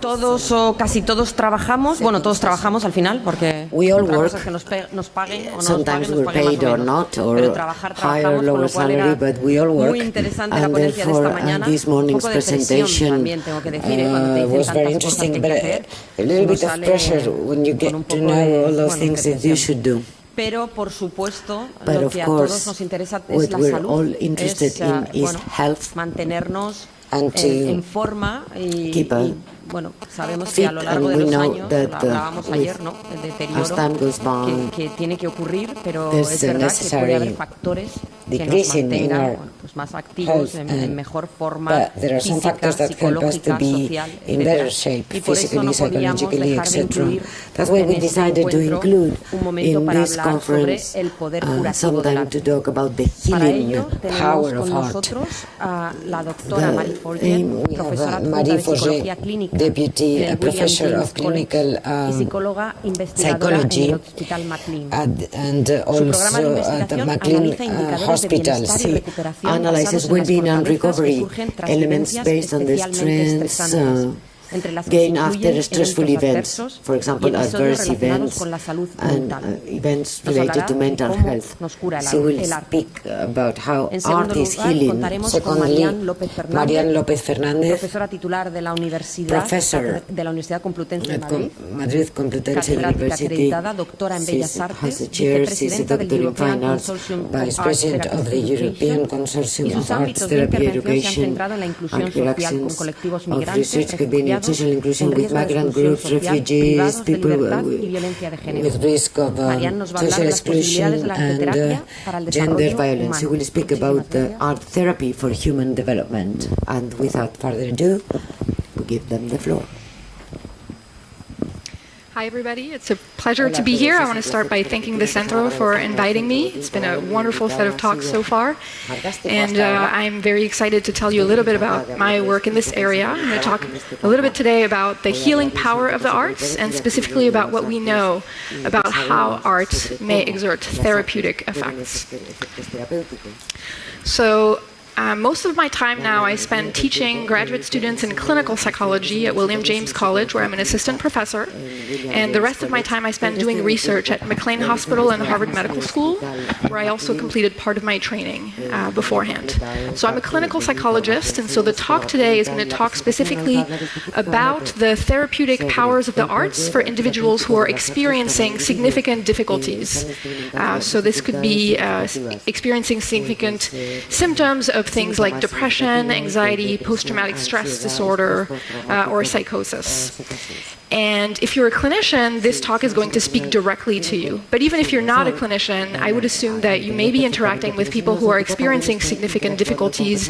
todos o casi todos trabajamos, bueno, todos trabajamos al final, porque we all otra work. cosa es que nos paguen o no nos Sometimes paguen, we're paid or not, or higher or lower salary, but we all work. Muy interesante la And ponencia de esta therefore, mañana. this Un morning's poco de presión presentation también, tengo que decir, cuando te dicen was very tantas cosas que interesting, hay but que hacer, a little uno bit of sale pressure when you con get un to poco know de, all those bueno, things de that you presión. should do. Pero, por supuesto, But lo of que a course, todos nos interesa what es la we're salud, all interested es in is bueno, health mantenernos and to en forma y bueno, sabemos que a lo largo de los años, lo hablábamos ayer, ¿no? El deterioro que tiene que ocurrir, pero es verdad que puede haber factores que nos mantengan bueno, pues más activos, en mejor forma física, psicológica, social, etc. Y por eso no podíamos dejar de incluir en este encuentro un momento para hablar sobre el poder curativo de la arte. Para ello tenemos con nosotros a la doctora Forgeard, profesora adjunta de Psicología Clínica Deputy Professor of Clinical Psychology and also at the McLean Hospital. She analyzes well-being and recovery elements based on the strengths gained after stressful events, for example, adverse events and events related to mental health. She will speak about how art is healing. Secondly, Marian López Fernández, profesora titular de la Universidad Complutense de Madrid Complutense University, acreditada, doctora en Bellas Artes, vicepresidenta del European Consortium Vice President of the European Consortium of Arts Therapy Education, and colectivos migrantes, social inclusion with migrant groups, refugees, people with risk of social exclusion and gender violence. He will speak about the art therapy for human development. And without further ado, we give them the floor. Hi, everybody. It's a pleasure to be here. I want to start by thanking the Centro for inviting me. It's been a wonderful set of talks so far. And I'm very excited to tell you a little bit about my work in this area. I'm going to talk a little bit today about the healing power of the arts and specifically about what we know about how art may exert therapeutic effects. So, most of my time now I spend teaching graduate students in clinical psychology at William James College, where I'm an assistant professor. And the rest of my time I spend doing research at McLean Hospital and the Harvard Medical School, where I also completed part of my training beforehand. So I'm a clinical psychologist, and so the talk today is going to talk specifically about the therapeutic powers of the arts for individuals who are experiencing significant difficulties. So this could be experiencing significant symptoms of things like depression, anxiety, post-traumatic stress disorder, or psychosis. And if you're a clinician, this talk is going to speak directly to you. But even if you're not a clinician, I would assume that you may be interacting with people who are experiencing significant difficulties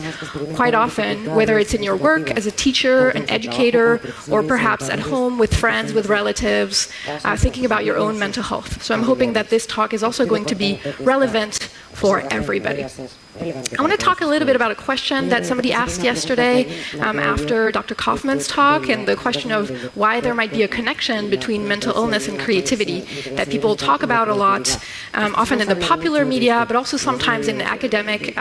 quite often, whether it's in your work as a teacher, an educator, or perhaps at home with friends, with relatives, thinking about your own mental health. So I'm hoping that this talk is also going to be relevant for everybody. I want to talk a little bit about a question that somebody asked yesterday after Dr. Kaufman's talk, and the question of why there might be a connection between mental illness and creativity that people talk about a lot, often in the popular media, but also sometimes in academic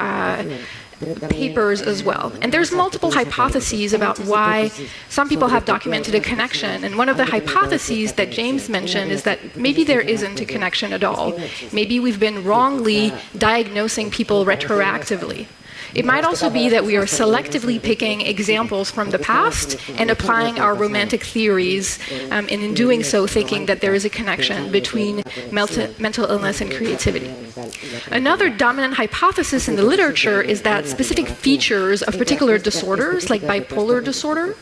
papers as well. And there's multiple hypotheses about why some people have documented a connection. And one of the hypotheses that James mentioned is that maybe there isn't a connection at all. Maybe we've been wrongly diagnosing people retroactively. It might also be that we are selectively picking examples from the past and applying our romantic theories, and in doing so thinking that there is a connection between mental illness and creativity. Another dominant hypothesis in the literature is that specific features of particular disorders, like bipolar disorder,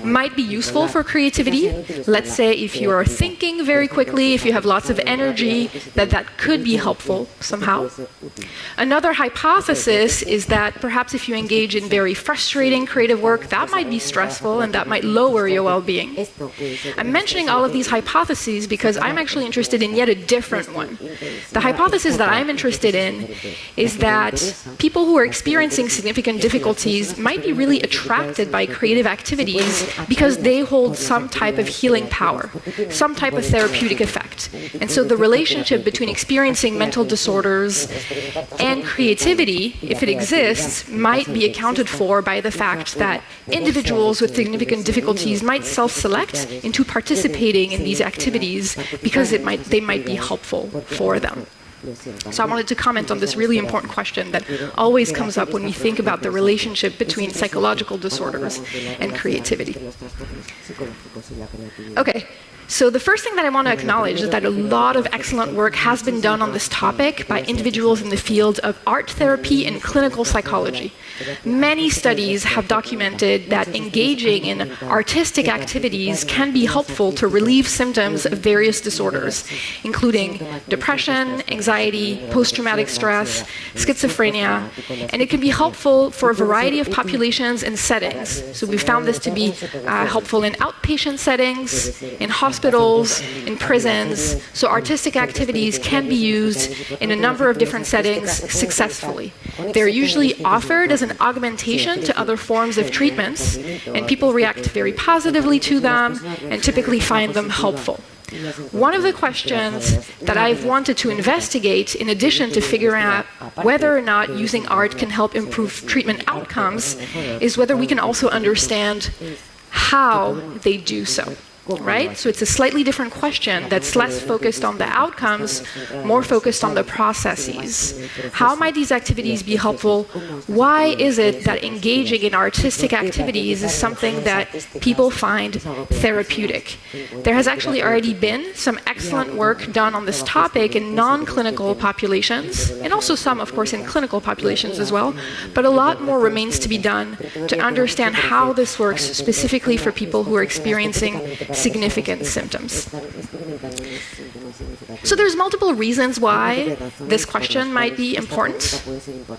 might be useful for creativity. Let's say if you are thinking very quickly, if you have lots of energy, that could be helpful somehow. Another hypothesis is that perhaps if you engage in very frustrating creative work, that might be stressful and that might lower your well-being. I'm mentioning all of these hypotheses because I'm actually interested in yet a different one. The hypothesis that I'm interested in is that people who are experiencing significant difficulties might be really attracted by creative activities because they hold some type of healing power, some type of therapeutic effect. effect. And so the relationship between experiencing mental disorders and creativity, if it exists, might be accounted for by the fact that individuals with significant difficulties might self-select into participating in these activities because they might be helpful for them. So I wanted to comment on this really important question that always comes up when we think about the relationship between psychological disorders and creativity. Okay. So the first thing that I want to acknowledge is that a lot of excellent work has been done on this topic by individuals in the field of art therapy and clinical psychology. Many studies have documented that engaging in artistic activities can be helpful to relieve symptoms of various disorders, including depression, anxiety, post-traumatic stress, schizophrenia, and it can be helpful for a variety of populations and settings. So we found this to be helpful in outpatient settings, in hospitals, in prisons. So artistic activities can be used in a number of different settings successfully. They're usually offered as an augmentation to other forms of treatments, and people react very positively to them and typically find them helpful. One of the questions that I've wanted to investigate, in addition to figuring out whether or not using art can help improve treatment outcomes, is whether we can also understand how they do so. Right? So it's a slightly different question that's less focused on the outcomes, more focused on the processes. How might these activities be helpful? Why is it that engaging in artistic activities is something that people find therapeutic? There has actually already been some excellent work done on this topic in non-clinical populations, and also some, of course, in clinical populations as well, but a lot more remains to be done to understand how this works specifically for people who are experiencing significant symptoms. So there's multiple reasons why this question might be important,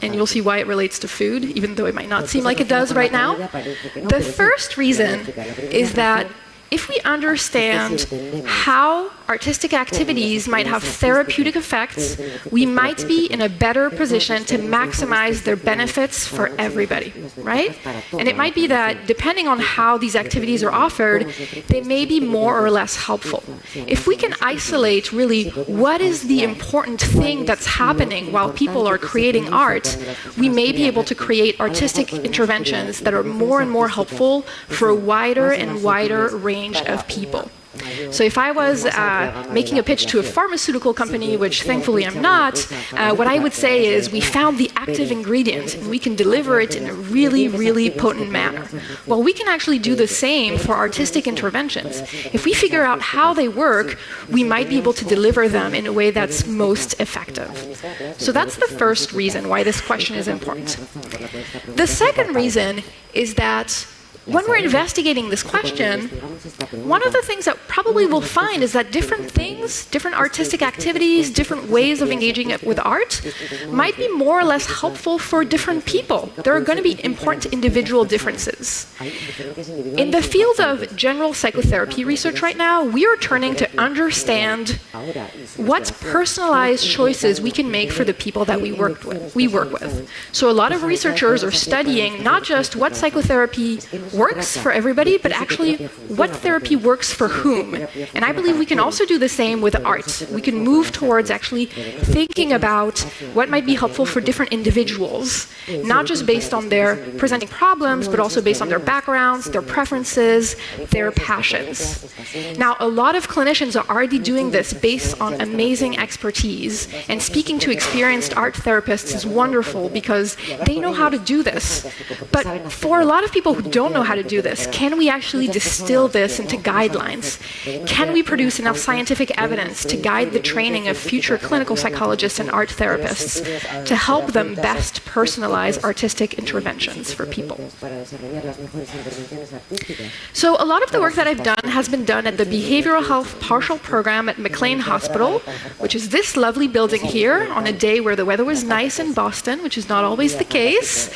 and you'll see why it relates to food, even though it might not seem like it does right now. The first reason is that if we understand how artistic activities might have therapeutic effects, we might be in a better position to maximize their benefits for everybody, right? And it might be that depending on how these activities are offered, they may be more or less helpful. If we can isolate really what is the important thing that's happening while people are creating art, we may be able to create artistic interventions that are more and more helpful for a wider and wider range of people. So if I was making a pitch to a pharmaceutical company, which thankfully I'm not, what I would say is we found the active ingredient and we can deliver it in a really, really potent manner. Well, we can actually do the same for artistic interventions. If we figure out how they work, we might be able to deliver them in a way that's most effective. So that's the first reason why this question is important. The second reason is that when we're investigating this question, one of the things that probably we'll find is that different things, different artistic activities, different ways of engaging with art might be more or less helpful for different people. There are going to be important individual differences. In the field of general psychotherapy research right now, we are turning to understand what personalized choices we can make for the people that we work with. So a lot of researchers are studying not just what psychotherapy works for everybody, but actually what therapy works for whom. And I believe we can also do the same with art. We can move towards actually thinking about what might be helpful for different individuals, not just based on their presenting problems, but also based on their backgrounds, their preferences, their passions. Now, a lot of clinicians are already doing this based on amazing expertise, and speaking to experienced art therapists is wonderful because they know how to do this. But for a lot of people who don't know how to do this, can we actually distill this into guidelines? Can we produce enough scientific evidence to guide the training of future clinical psychologists and art therapists to help them best personalize artistic interventions for people? So a lot of the work that I've done has been done at the Behavioral Health Partial Program at McLean Hospital, which is this lovely building here on a day where the weather was nice in Boston, which is not always the case.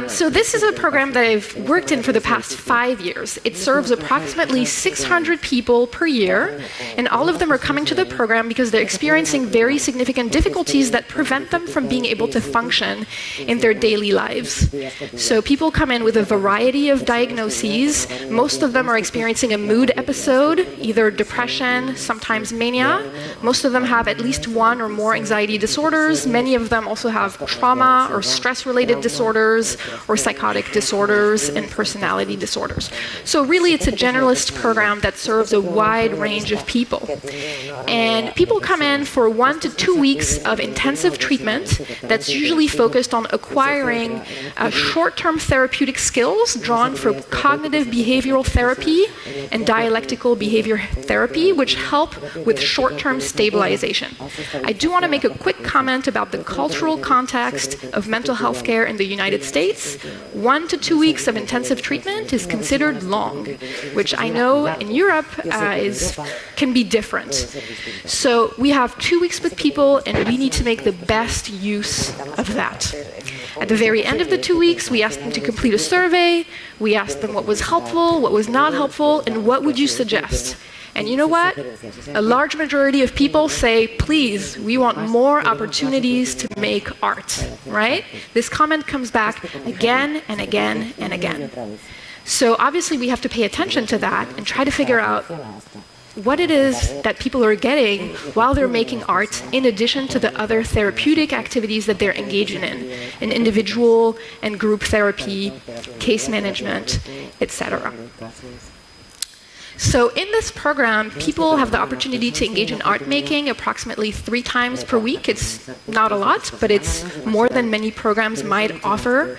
So this is a program that I've worked in for the past 5 years. It serves approximately 600 people per year, and all of them are coming to the program because they're experiencing very significant difficulties that prevent them from being able to function in their daily lives. So people come in with a variety of diagnoses. Most of them are experiencing a mood episode, either depression, sometimes mania. Most of them have at least one or more anxiety disorders. Many of them also have trauma or stress-related disorders or psychotic disorders and personality disorders. So really, it's a generalist program that serves a wide range of people. And people come in for 1 to 2 weeks of intensive treatment that's usually focused on acquiring short-term therapeutic skills drawn from cognitive behavioral therapy and dialectical behavior therapy, which help with short-term stabilization. I do want to make a quick comment about the cultural context of mental health care in the United States. 1 to 2 weeks of intensive treatment is considered long, which I know in Europe can be different. So we have 2 weeks with people, and we need to make the best use of that. At the very end of the 2 weeks, we asked them to complete a survey. We asked them what was helpful, what was not helpful, and what would you suggest. And you know what? A large majority of people say, please, we want more opportunities to make art, right? This comment comes back again and again and again. So obviously we have to pay attention to that and try to figure out what it is that people are getting while they're making art, in addition to the other therapeutic activities that they're engaging in individual and group therapy, case management, etc. So in this program, people have the opportunity to engage in art making approximately 3 times per week. It's not a lot, but it's more than many programs might offer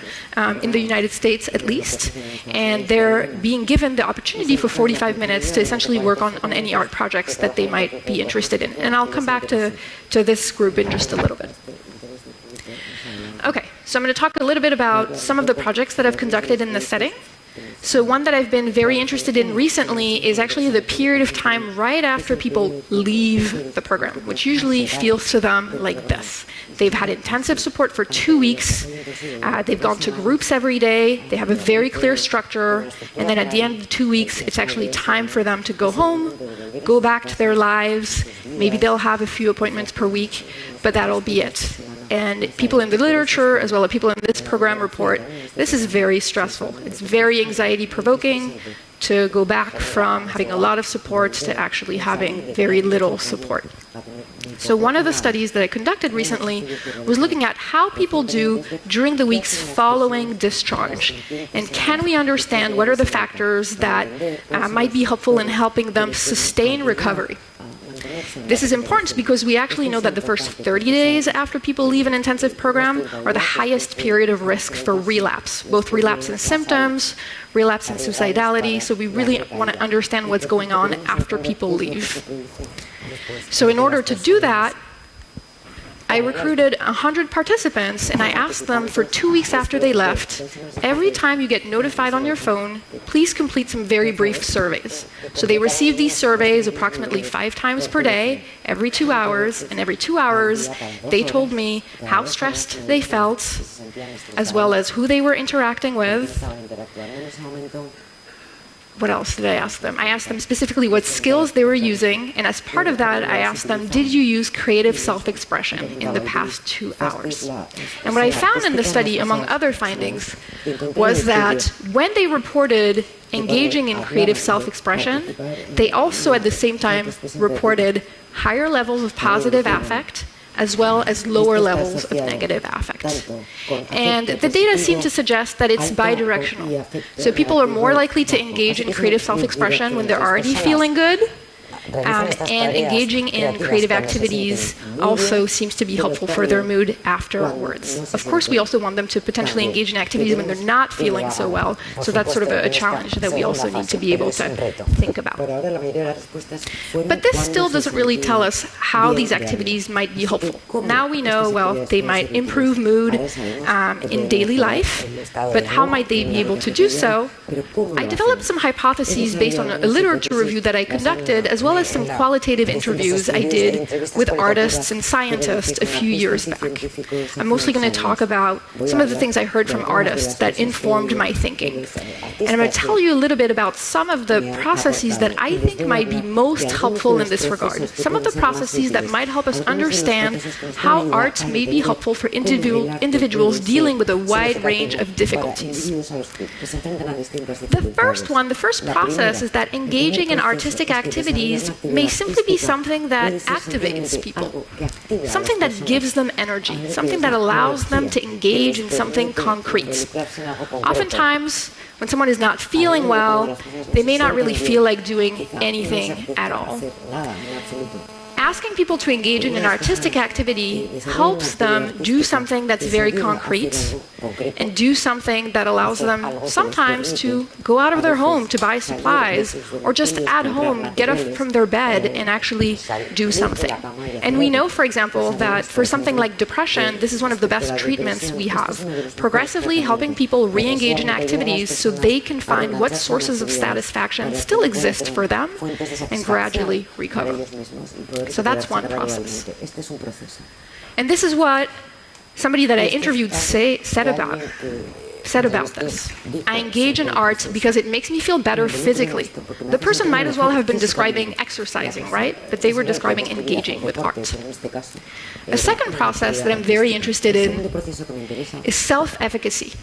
in the United States at least. And they're being given the opportunity for 45 minutes to essentially work on any art projects that they might be interested in. And I'll come back to this group in just a little bit. Okay, so I'm going to talk a little bit about some of the projects that I've conducted in this setting. So one that I've been very interested in recently is actually the period of time right after people leave the program, which usually feels to them like this. They've had intensive support for 2 weeks. They've gone to groups every day. They have a very clear structure. And then at the end of the 2 weeks, it's actually time for them to go home, go back to their lives. Maybe they'll have a few appointments per week, but that'll be it. And people in the literature, as well as people in this program, report this is very stressful. It's very anxiety-provoking to go back from having a lot of support to actually having very little support. So one of the studies that I conducted recently was looking at how people do during the weeks following discharge. And can we understand what are the factors that might be helpful in helping them sustain recovery? This is important because we actually know that the first 30 days after people leave an intensive program are the highest period of risk for relapse, both relapse in symptoms, relapse in suicidality. So we really want to understand what's going on after people leave. So in order to do that, I recruited 100 participants, and I asked them for 2 weeks after they left, every time you get notified on your phone, please complete some very brief surveys. So they received these surveys approximately 5 times per day, every 2 hours, and every 2 hours, they told me how stressed they felt, as well as who they were interacting with. What else did I ask them? I asked them specifically what skills they were using, and as part of that, I asked them, did you use creative self-expression in the past 2 hours? And what I found in the study, among other findings, was that when they reported engaging in creative self-expression, they also at the same time reported higher levels of positive affect, as well as lower levels of negative affect. And the data seem to suggest that it's bidirectional. So people are more likely to engage in creative self-expression when they're already feeling good, and engaging in creative activities also seems to be helpful for their mood afterwards. Of course, we also want them to potentially engage in activities when they're not feeling so well, so that's sort of a challenge that we also need to be able to think about. But this still doesn't really tell us how these activities might be helpful. Now we know, well, they might improve mood in daily life, but how might they be able to do so? I developed some hypotheses based on a literature review that I conducted, as well well as some qualitative interviews I did with artists and scientists a few years back. I'm mostly going to talk about some of the things I heard from artists that informed my thinking. And I'm going to tell you a little bit about some of the processes that I think might be most helpful in this regard. Some of the processes that might help us understand how art may be helpful for individuals dealing with a wide range of difficulties. The first process is that engaging in artistic activities may simply be something that activates people, something that gives them energy, something that allows them to engage in something concrete. Oftentimes, when someone is not feeling well, they may not really feel like doing anything at all. Asking people to engage in an artistic activity helps them do something that's very concrete and do something that allows them sometimes to go out of their home to buy supplies or just at home get up from their bed and actually do something. And we know, for example, that for something like depression, this is one of the best treatments we have, progressively helping people re-engage in activities so they can find what sources of satisfaction still exist for them and gradually recover. So that's one process. And this is what somebody that I interviewed said about this. I engage in art because it makes me feel better physically. The person might as well have been describing exercising, right? But they were describing engaging with art. A second process that I'm very interested in is self-efficacy.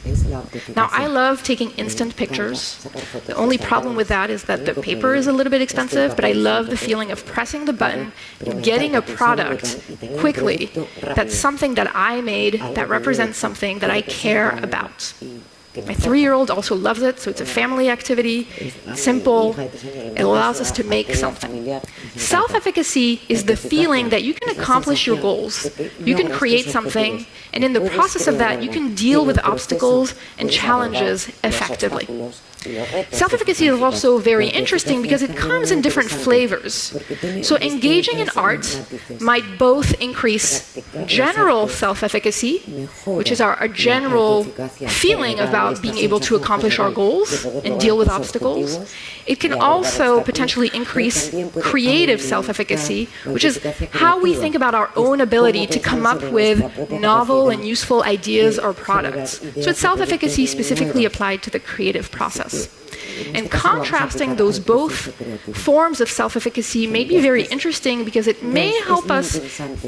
Now, I love taking instant pictures. The only problem with that is that the paper is a little bit expensive, but I love the feeling of pressing the button and getting a product quickly that's something that I made that represents something that I care about. My 3-year-old also loves it, so it's a family activity, simple, it allows us to make something. Self-efficacy is the feeling that you can accomplish your goals, you can create something, and in the process of that, you can deal with obstacles and challenges effectively. Self-efficacy is also very interesting because it comes in different flavors. So engaging in art might both increase general self-efficacy, which is our general feeling about being able to accomplish our goals and deal with obstacles. It can also potentially increase creative self-efficacy, which is how we think about our own ability to come up with novel and useful ideas or products. So it's self-efficacy specifically applied to the creative process. And contrasting those both forms of self-efficacy may be very interesting because it may help us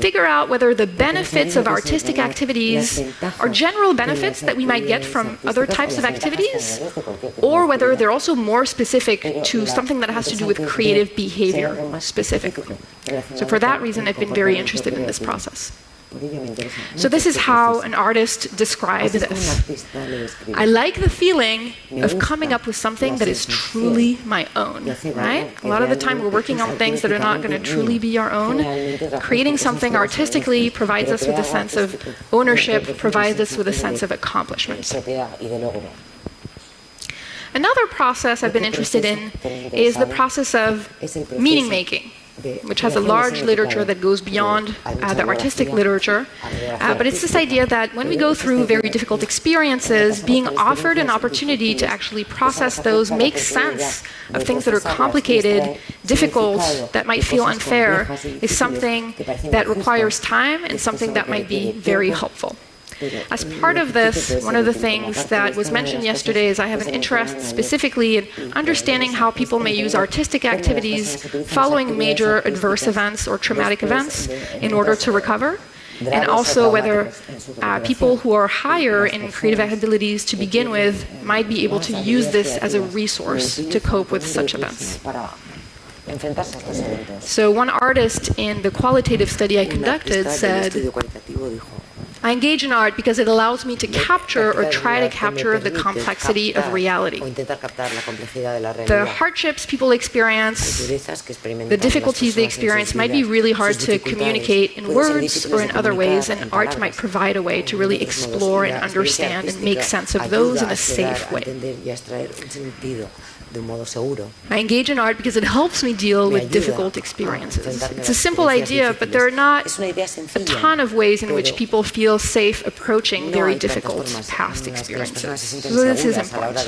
figure out whether the benefits of artistic activities are general benefits that we might get from other types of activities, or whether they're also more specific to something that has to do with creative behavior specifically. So for that reason, I've been very interested in this process. So this is how an artist describes this. I like the feeling of coming up with something that is truly my own, right? A lot of the time we're working on things that are not going to truly be our own. Creating something artistically provides us with a sense of ownership, provides us with a sense of accomplishment. Another process I've been interested in is the process of meaning making, which has a large literature that goes beyond the artistic literature. But it's this idea that when we go through very difficult experiences, being offered an opportunity to actually process those, make sense of things that are complicated, difficult, that might feel unfair, is something that requires time and something that might be very helpful. As part of this, one of the things that was mentioned yesterday is I have an interest specifically in understanding how people may use artistic activities following major adverse events or traumatic events in order to recover, and also whether people who are higher in creative abilities to begin with might be able to use this as a resource to cope with such events. So one artist in the qualitative study I conducted said, I engage in art because it allows me to capture or try to capture the complexity of reality. The hardships people experience, the difficulties they experience might be really hard to communicate in words or in other ways, and art might provide a way to really explore and understand and make sense of those in a safe way. I engage in art because it helps me deal with difficult experiences. It's a simple idea, but there are not a ton of ways in which people feel safe approaching very difficult past experiences. So this is important.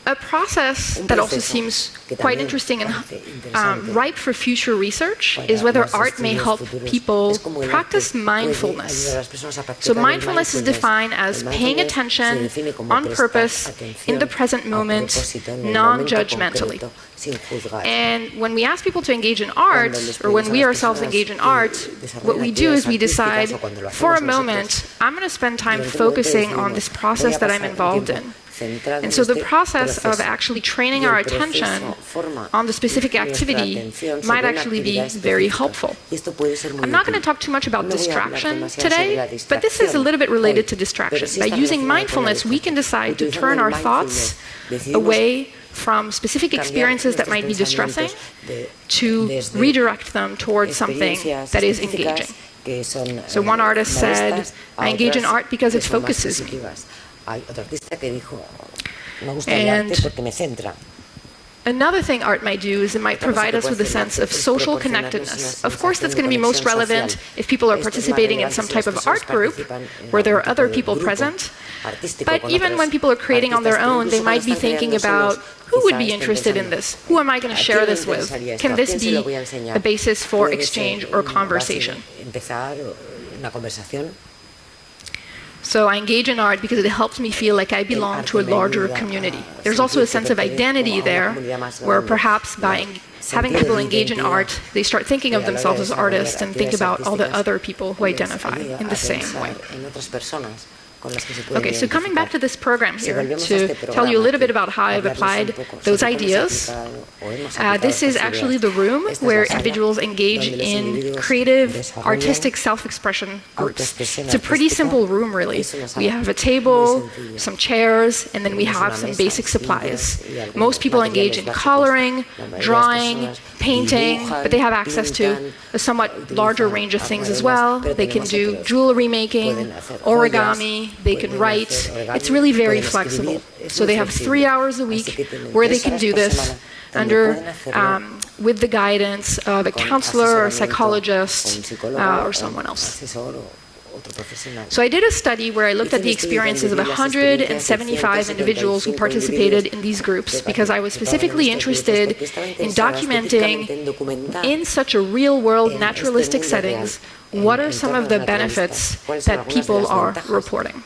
A process that also seems quite interesting and ripe for future research is whether art may help people practice mindfulness. So mindfulness is defined as paying attention on purpose in the present moment, non-judgmentally. And when we ask people to engage in art, or when we ourselves engage in art, what we do is we decide, for a moment, I'm going to spend time focusing on this process that I'm involved in. And so the process of actually training our attention on the specific activity might actually be very helpful. I'm not going to talk too much about distraction today, but this is a little bit related to distraction. By using mindfulness, we can decide to turn our thoughts away from specific experiences that might be distressing to redirect them towards something that is engaging. So one artist said, I engage in art because it focuses me. And another thing art might do is it might provide us with a sense of social connectedness. Of course, that's going to be most relevant if people are participating in some type of art group where there are other people present. But even when people are creating on their own, they might be thinking about who would be interested in this? Who am I going to share this with? Can this be a basis for exchange or conversation? So I engage in art because it helps me feel like I belong to a larger community. There's also a sense of identity there, where perhaps by having people engage in art, they start thinking of themselves as artists and think about all the other people who identify in the same way. Okay, so coming back to this program here to tell you a little bit about how I've applied those ideas. This is actually the room where individuals engage in creative, artistic self-expression groups. It's a pretty simple room, really. We have a table, some chairs, and then we have some basic supplies. Most people engage in coloring, drawing, painting, but they have access to a somewhat larger range of things as well. They can do jewelry making, origami, they can write. It's really very flexible. So they have 3 hours a week where they can do this under with the guidance of a counselor or a psychologist or someone else. So I did a study where I looked at the experiences of 175 individuals who participated in these groups because I was specifically interested in documenting in such a real-world naturalistic settings what are some of the benefits that people are reporting.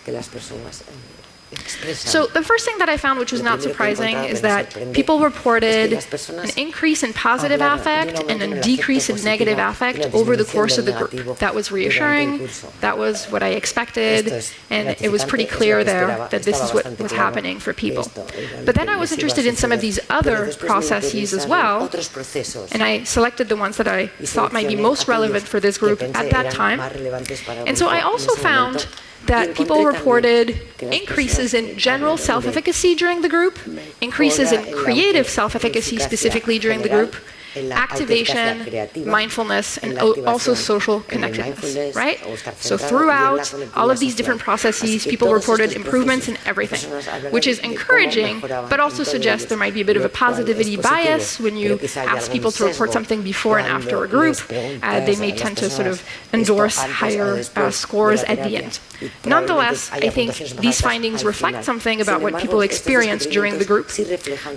So the first thing that I found, which was not surprising, is that people reported an increase in positive affect and a decrease in negative affect over the course of the group. That was reassuring, that was what I expected, and it was pretty clear there that this is what was happening for people. But then I was interested in some of these other processes as well, and I selected the ones that I thought might be most relevant for this group at that time. And so I also found that people reported increases in general self-efficacy during the group, increases in creative self-efficacy specifically during the group, activation, mindfulness, and also social connectedness, right? So throughout all of these different processes, people reported improvements in everything, which is encouraging, but also suggests there might be a bit of a positivity bias when you ask people to report something before and after a group. They may tend to sort of endorse higher scores at the end. Nonetheless, I think these findings reflect something about what people experienced during the group.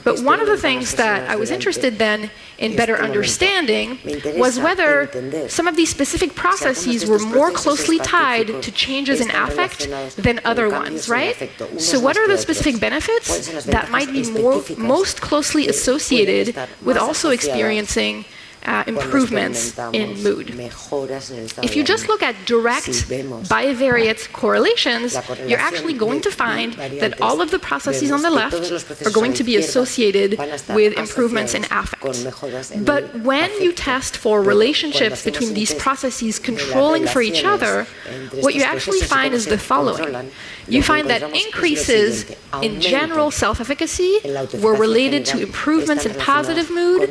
But one of the things that I was interested then in better understanding was whether some of these specific processes were more closely tied to changes in affect than other ones, right? So what are the specific benefits that might be most closely associated with also experiencing improvements in mood? If you just look at direct bivariate correlations, you're actually going to find that all of the processes on the left are going to be associated with improvements in affect. But when you test for relationships between these processes controlling for each other, what you actually find is the following. You find that increases in general self-efficacy were related to improvements in positive mood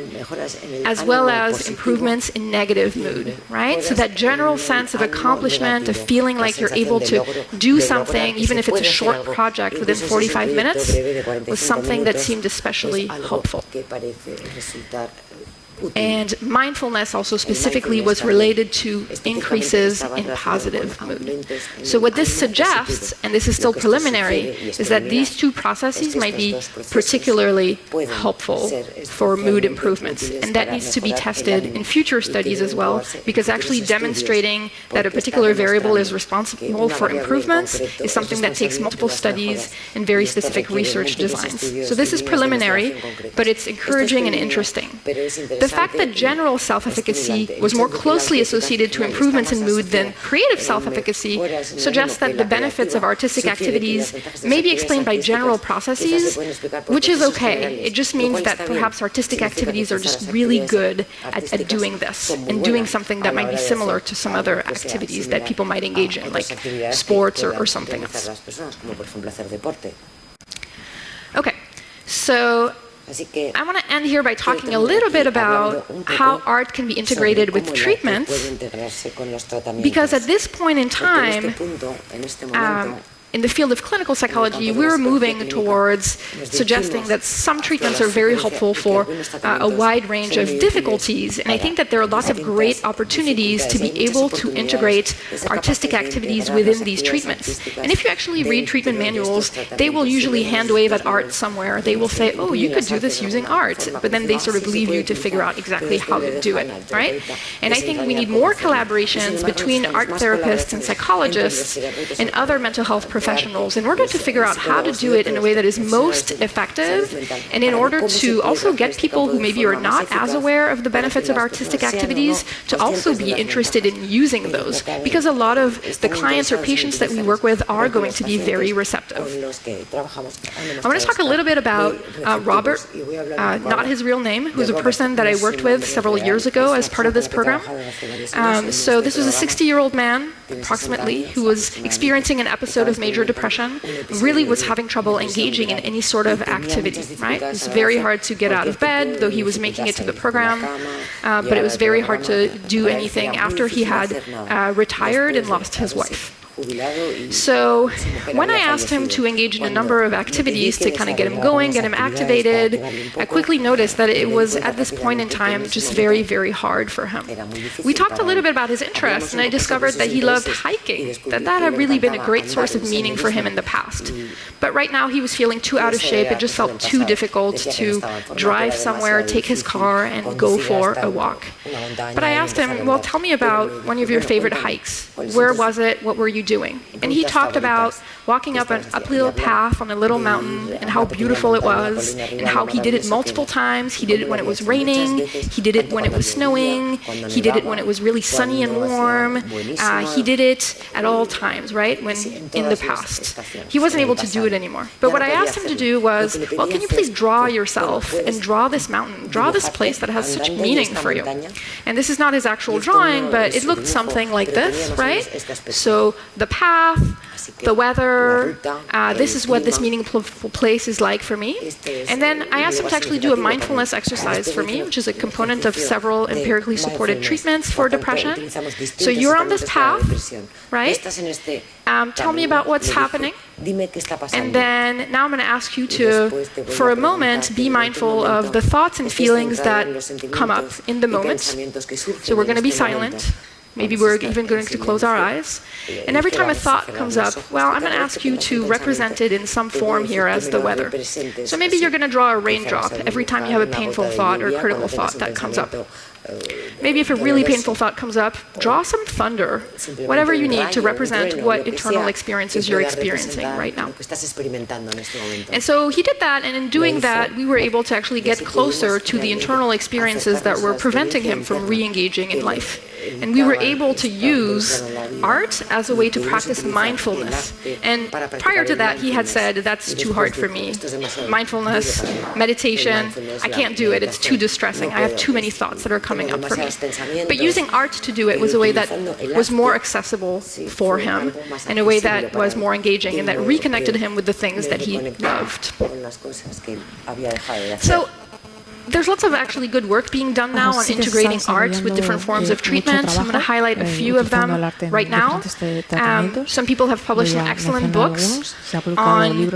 as well as improvements in negative mood, right? So that general sense of accomplishment, of feeling like you're able to do something, even if it's a short project within 45 minutes, was something that seemed especially helpful. And mindfulness also specifically was related to increases in positive mood. So what this suggests, and this is still preliminary, is that these two processes might be particularly helpful for mood improvements. And that needs to be tested in future studies as well, because actually demonstrating that a particular variable is responsible for improvements is something that takes multiple studies and very specific research designs. So this is preliminary, but it's encouraging and interesting. The fact that general self-efficacy was more closely associated to improvements in mood than creative self-efficacy suggests that the benefits of artistic activities may be explained by general processes, which is okay. It just means that perhaps artistic activities are just really good at doing this and doing something that might be similar to some other activities that people might engage in, like sports or something else. Okay, so I want to end here by talking a little bit about how art can be integrated with treatments, because at this point in time, in the field of clinical psychology, we're moving towards suggesting that some treatments are very helpful for a wide range of difficulties. And I think that there are lots of great opportunities to be able to integrate artistic activities within these treatments. And if you actually read treatment manuals, they will usually hand wave at art somewhere. They will say, oh, you could do this using art. But then they sort of leave you to figure out exactly how to do it, right? And I think we need more collaborations between art therapists and psychologists and other mental health professionals in order to figure out how to do it in a way that is most effective, and in order to also get people who maybe are not as aware of the benefits of artistic activities to also be interested in using those, because a lot of the clients or patients that we work with are going to be very receptive. I want to talk a little bit about Robert, not his real name, who's a person that I worked with several years ago as part of this program. So this was a 60-year-old man, approximately, who was experiencing an episode of major depression, really was having trouble engaging in any sort of activity, right? It was very hard to get out of bed, though he was making it to the program, but it was very hard to do anything after he had retired and lost his wife. So when I asked him to engage in a number of activities to kind of get him going, get him activated, I quickly noticed that it was at this point in time just very, very hard for him. We talked a little bit about his interests, and I discovered that he loved hiking, that had really been a great source of meaning for him in the past. But right now he was feeling too out of shape. It just felt too difficult to drive somewhere, take his car, and go for a walk. But I asked him, well, tell me about one of your favorite hikes. Where was it? What were you doing? And he talked about walking up an uphill path on a little mountain and how beautiful it was, and how he did it multiple times. He did it when it was raining, he did it when it was snowing, he did it when it was really sunny and warm, he did it at all times, right, when in the past. He wasn't able to do it anymore. But what I asked him to do was, well, can you please draw yourself and draw this mountain, draw this place that has such meaning for you? And this is not his actual drawing, but it looked something like this, right? So the path, the weather, this is what this meaningful place is like for me. And then I asked him to actually do a mindfulness exercise for me, which is a component of several empirically supported treatments for depression. So you're on this path, right? Tell me about what's happening. And then now I'm going to ask you to, for a moment, be mindful of the thoughts and feelings that come up in the moment. So we're going to be silent. Maybe we're even going to close our eyes. And every time a thought comes up, well, I'm going to ask you to represent it in some form here as the weather. So maybe you're going to draw a raindrop every time you have a painful thought or critical thought that comes up. Maybe if a really painful thought comes up, draw some thunder, whatever you need to represent what internal experiences you're experiencing right now. And so he did that, and in doing that, we were able to actually get closer to the internal experiences that were preventing him from re-engaging in life. And we were able to use art as a way to practice mindfulness. And prior to that, he had said, that's too hard for me. Mindfulness, meditation, I can't do it. It's too distressing. I have too many thoughts that are coming up for me. But using art to do it was a way that was more accessible for him, in a way that was more engaging and that reconnected him with the things that he loved. So there's lots of actually good work being done now on integrating art with different forms of treatment. I'm going to highlight a few of them right now. Some people have published some excellent books on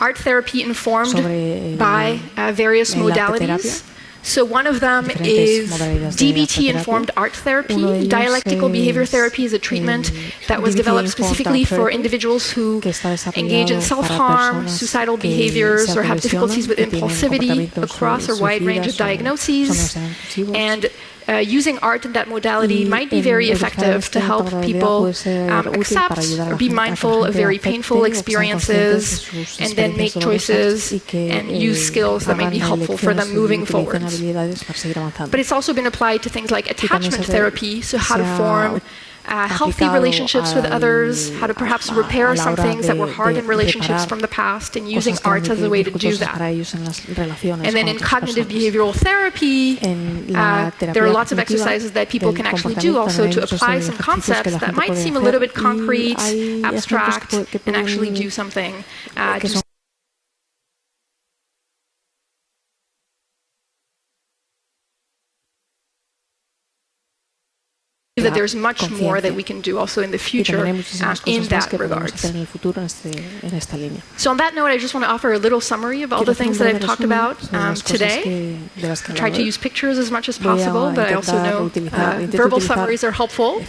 art therapy informed by various modalities. So one of them is DBT-informed art therapy. Dialectical behavior therapy is a treatment that was developed specifically for individuals who engage in self-harm, suicidal behaviors, or have difficulties with impulsivity across a wide range of diagnoses. And using art in that modality might be very effective to help people accept or be mindful of very painful experiences and then make choices and use skills that might be helpful for them moving forward. But it's also been applied to things like attachment therapy, so how to form healthy relationships with others, how to perhaps repair some things that were hard in relationships from the past, and using art as a way to do that. And then in cognitive behavioral therapy, there are lots of exercises that people can actually do also to apply some concepts that might seem a little bit concrete, abstract, and actually do something. That there's much more that we can do also in the future in that regard. So on that note, I just want to offer a little summary of all the things that I've talked about today. I tried to use pictures as much as possible, but I also know verbal summaries are helpful.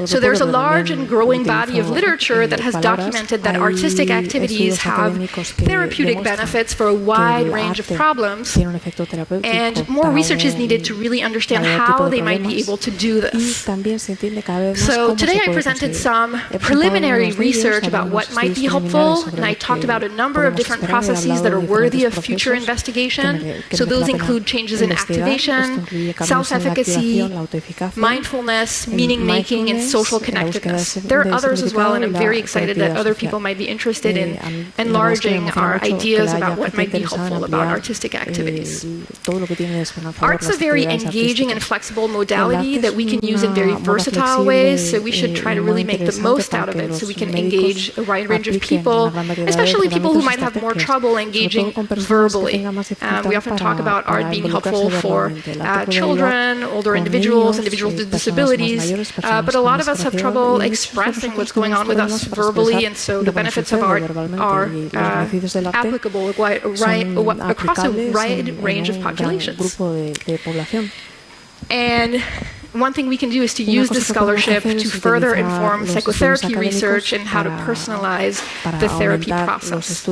So there's a large and growing body of literature that has documented that artistic activities have therapeutic benefits for a wide range of problems, and more research is needed to really understand how they might be able to do this. So today I presented some preliminary research about what might be helpful, and I talked about a number of different processes that are worthy of future investigation. So those include changes in activation, self-efficacy, mindfulness, meaning-making, and social connectedness. There are others as well, and I'm very excited that other people might be interested in enlarging our ideas about what might be helpful about artistic activities. Art's a very engaging and flexible modality that we can use in very versatile ways, so we should try to really make the most out of it so we can engage a wide range of people, especially people who might have more trouble engaging verbally. We often talk about art being helpful for children, older individuals, individuals with disabilities, but a lot of us have trouble expressing what's going on with us verbally, and so the benefits of art are applicable across a wide range of populations. And one thing we can do is to use this scholarship to further inform psychotherapy research and how to personalize the therapy process.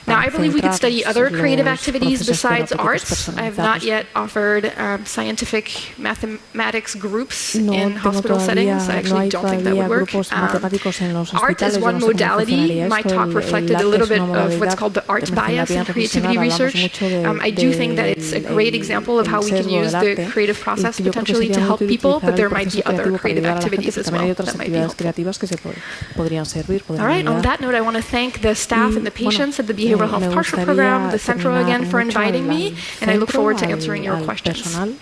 Now, I believe we could study other creative activities besides arts. I have not yet offered scientific mathematics groups in hospital settings. I actually don't think that would work. Art is one modality. My talk reflected a little bit of what's called the art bias in creativity research. I do think that it's a great example of how we can use the creative process potentially to help people, but there might be other creative activities as well that might be helpful. All right, on that note, I want to thank the staff and the patients at the Behavioral Health Partial Program, the Centro again for inviting me, and I look forward to answering your questions. Thank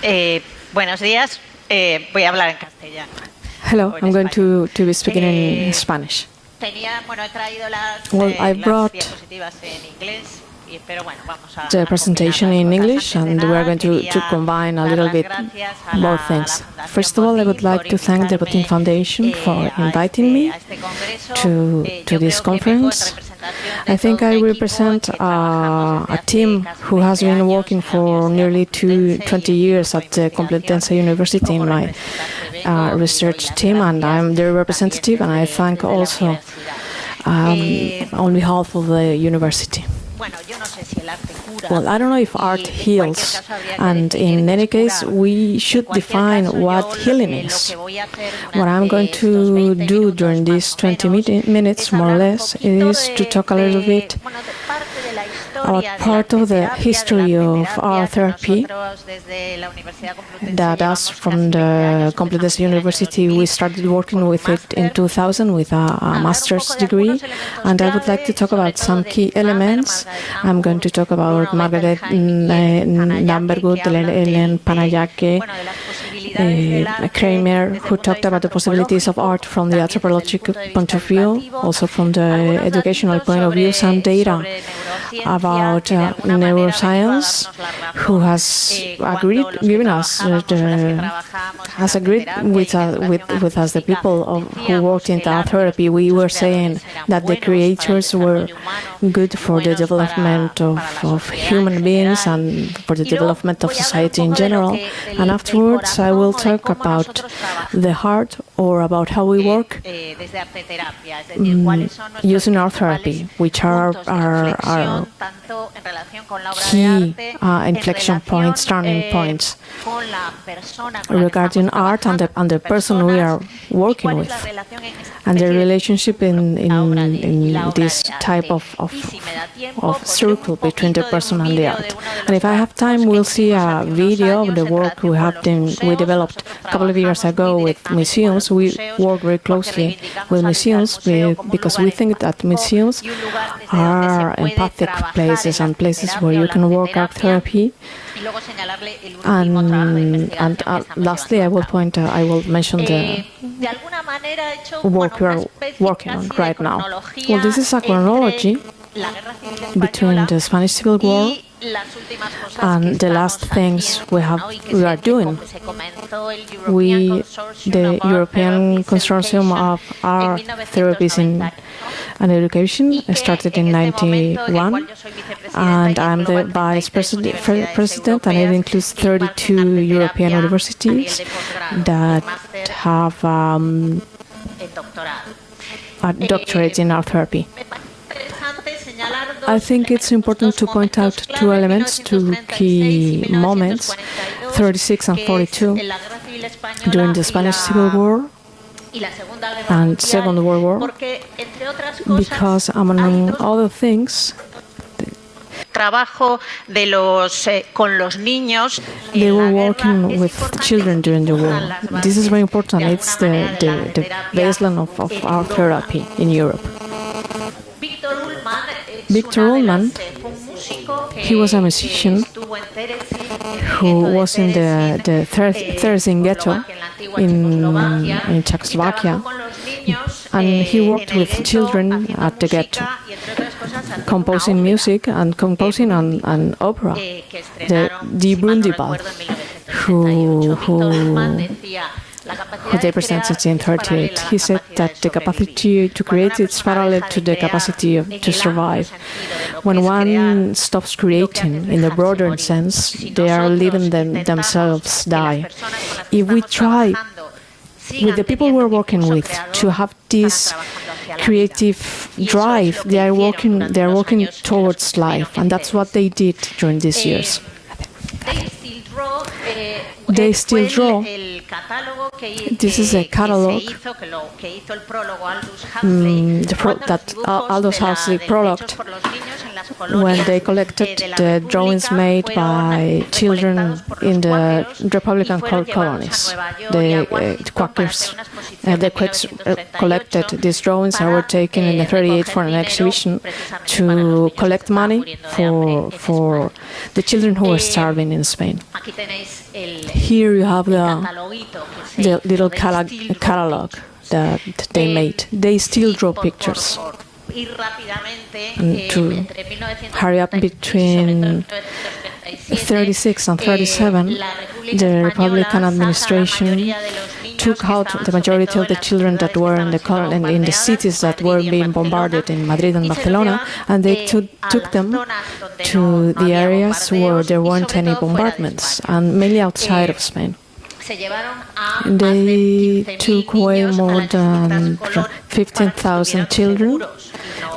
you. Buenos días. Voy a hablar en castellano. Hello, I'm going to be speaking in Spanish. Well, I brought the presentation in English, and we are going to combine a little bit more things. First of all, I would like to thank the Botín Foundation for inviting me to this conference. I think I represent a team who has been working for nearly 20 years at the Complutense University in my research team, and I'm their representative, and I thank also on behalf of the university. Well, I don't know if art heals, and in any case, we should define what healing is. What I'm going to do during these 20 minutes, more or less, is to talk a little bit about part of the history of art therapy that us from the Complutense University, we started working with it in 2000 with a master's degree, and I would like to talk about some key elements. I'm going to talk about Margaret Lambergut, Ellen Panayake, Kramer, who talked about the possibilities of art from the anthropological point of view, also from the educational point of view, some data about neuroscience, who has agreed, given us, has agreed with us, the people who worked in art therapy. We were saying that the creators were good for the development of human beings and for the development of society in general. And afterwards, I will talk about the heart, or about how we work using art therapy, which are key inflection points, turning points regarding art and the person we are working with, and the relationship in this type of circle between the person and the art. And if I have time, we'll see a video of the work we developed a couple of years ago with museums. We work very closely with museums because we think that museums are empathic places and places where you can work art therapy. And lastly, I will mention the work we are working on right now. Well, this is a chronology between the Spanish Civil War and the last things we are doing. The European Consortium of Art Therapies and Education started in 1991, and I'm the vice president, and it includes 32 European universities that have a doctorate in art therapy. I think it's important to point out two elements, two key moments, 36 and 42, during the Spanish Civil War and Second World War, because among other things, they were working with children during the war. This is very important. It's the baseline of art therapy in Europe. Victor Ullmann, he was a musician who was in the Terezin ghetto in Czechoslovakia, and he worked with children at the ghetto, composing music and composing an opera, the Die Brundibald, who they presented in 1938. He said that the capacity to create is parallel to the capacity to survive. When one stops creating, in the broader sense, they are leaving themselves die. If we try, with the people we're working with, to have this creative drive, they are working towards life, and that's what they did during these years. They still draw. This is a catalogue that Aldous Huxley prologue, when they collected the drawings made by children in the Republican colonies. The Quakers collected these drawings and were taken in the 1938 for an exhibition to collect money for the children who were starving in Spain. Here you have the little catalog that they made. They still draw pictures. And to hurry up, between 1936 and 1937, the Republican administration took out the majority of the children that were in the cities that were being bombarded in Madrid and Barcelona, and they took them to the areas where there weren't any bombardments, and mainly outside of Spain. They took away more than 15,000 children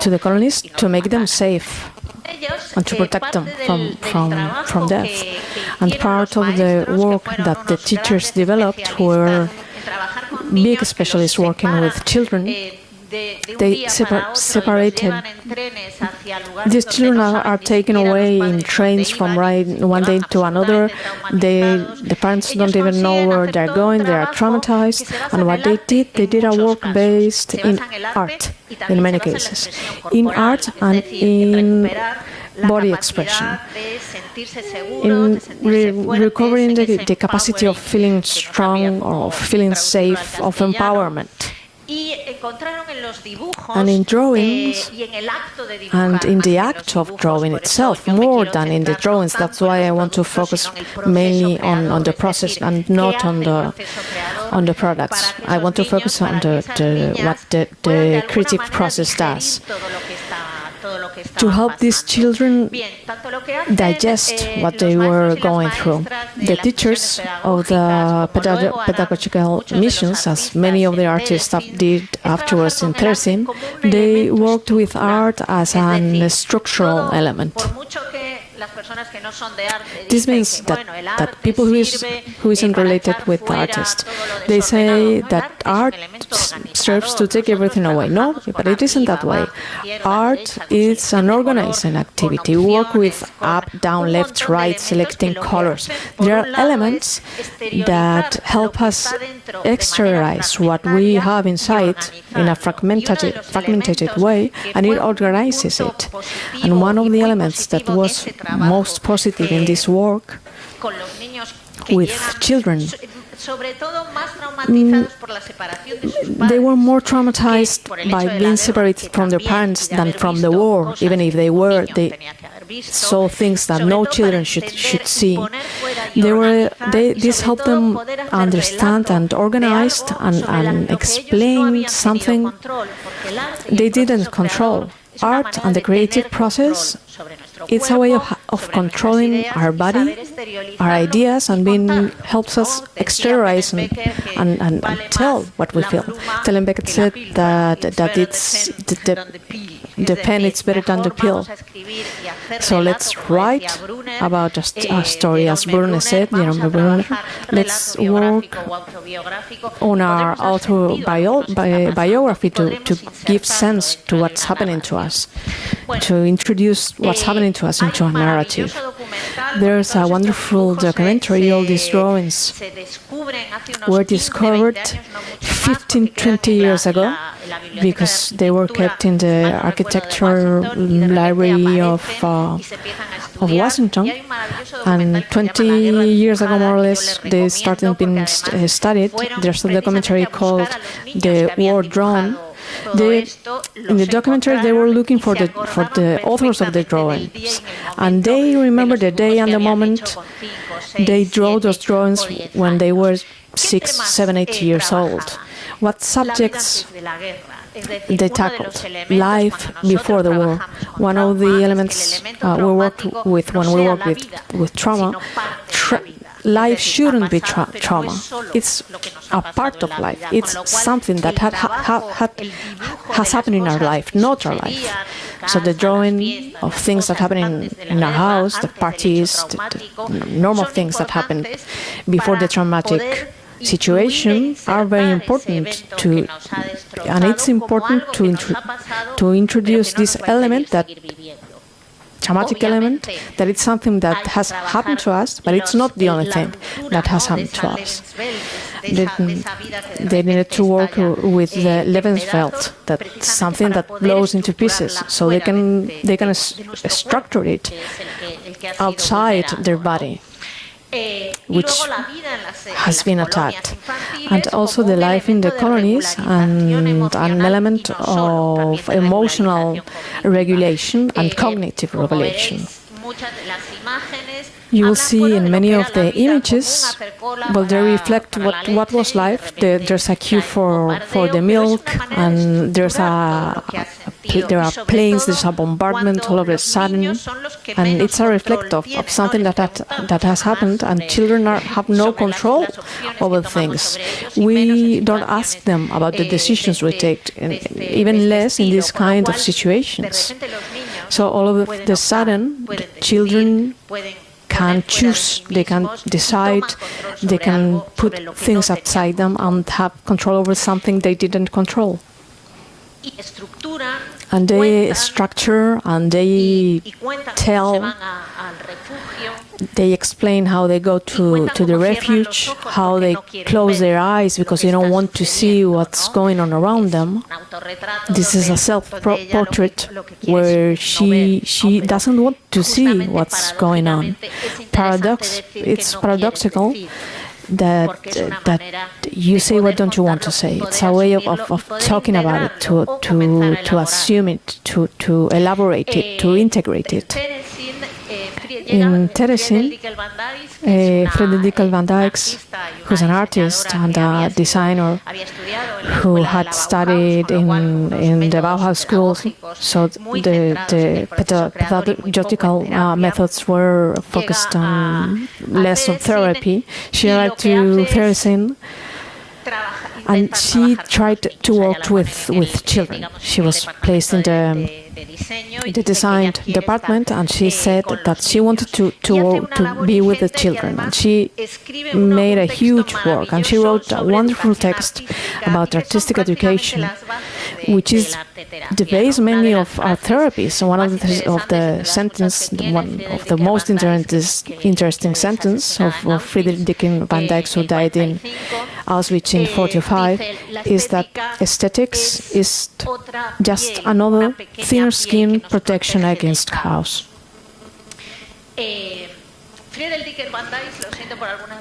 to the colonies to make them safe and to protect them from death. And part of the work that the teachers developed were big specialists working with children. They separated. These children are taken away in trains from one day to another. The parents don't even know where they're going. They are traumatized. And what they did a work based in art, in many cases. In art and in body expression, in recovering the capacity of feeling strong, or feeling safe, of empowerment. And in drawings, and in the act of drawing itself, more than in the drawings, that's why I want to focus mainly on the process and not on the products. I want to focus on what the creative process does to help these children digest what they were going through. The teachers of the pedagogical missions, as many of the artists did afterwards in Tercin, they worked with art as a structural element. This means that people who isn't related with the artist, they say that art serves to take everything away. No, but it isn't that way. Art is an organizing activity. We work with up, down, left, right, selecting colors. There are elements that help us exteriorize what we have inside in a fragmented way, and it organizes it. And one of the elements that was most positive in this work with children, they were more traumatized by being separated from their parents than from the war. Even if they saw things that no children should see. This helped them understand and organize and explain something they didn't control. Art and the creative process, it's a way of controlling our body, our ideas, and helps us exteriorize and tell what we feel. Helen Beckett said that it's the pen is better than the pill. So let's write about a story, as Brunner said, Brunner. Let's work on our autobiography to give sense to what's happening to us, to introduce what's happening to us into a narrative. There's a wonderful documentary. All these drawings were discovered 15-20 years ago because they were kept in the architecture library of Washington, and 20 years ago, more or less, they started being studied. There's a documentary called The War Drawn. In the documentary, they were looking for the authors of the drawings, and they remember the day and the moment they drew those drawings when they were 6, 7, 8 years old. What subjects they tackled? Life before the war. One of the elements we worked with when we work with trauma. Life shouldn't be trauma. It's a part of life. It's something that has happened in our life, not our life. So the drawing of things that happen in our house, the parties, the normal things that happen before the traumatic situation are very important and it's important to introduce this element, that traumatic element, that it's something that has happened to us, but it's not the only thing that has happened to us. They needed to work with the Lebenswelt, that's something that blows into pieces, so they can structure it outside their body, which has been attacked. And also the life in the colonies and an element of emotional regulation and cognitive regulation. You will see in many of the images, well, they reflect what was life. There's a queue for the milk, and there are planes, there's a bombardment all of a sudden, and it's a reflect of something that has happened, and children have no control over things. We don't ask them about the decisions we take, even less in this kind of situations. So all of the sudden, the children can choose, they can decide, they can put things outside them and have control over something they didn't control. and they structure and they tell, they explain how they go to the refuge, how they close their eyes because they don't want to see what's going on around them. This is a self-portrait where she doesn't want to see what's going on. It's paradoxical that you say what don't you want to say. It's a way of talking about it, to assume it, to elaborate it, to integrate it. In Teresin, Frederica van Dijks, who's an artist and a designer who had studied in the Bauhaus schools, so the pedagogical methods were focused on less on therapy. She arrived to Teresin and she tried to work with children. She was placed in the design department, and she said that she wanted to be with the children, and she made a huge work, and she wrote a wonderful text about artistic education, which is the base mainly of our therapies. One of the sentence, one of the most interesting sentence of Friedrich van Dijks, who died in Auschwitz in 1945, is that aesthetics is just another thinner skin protection against chaos.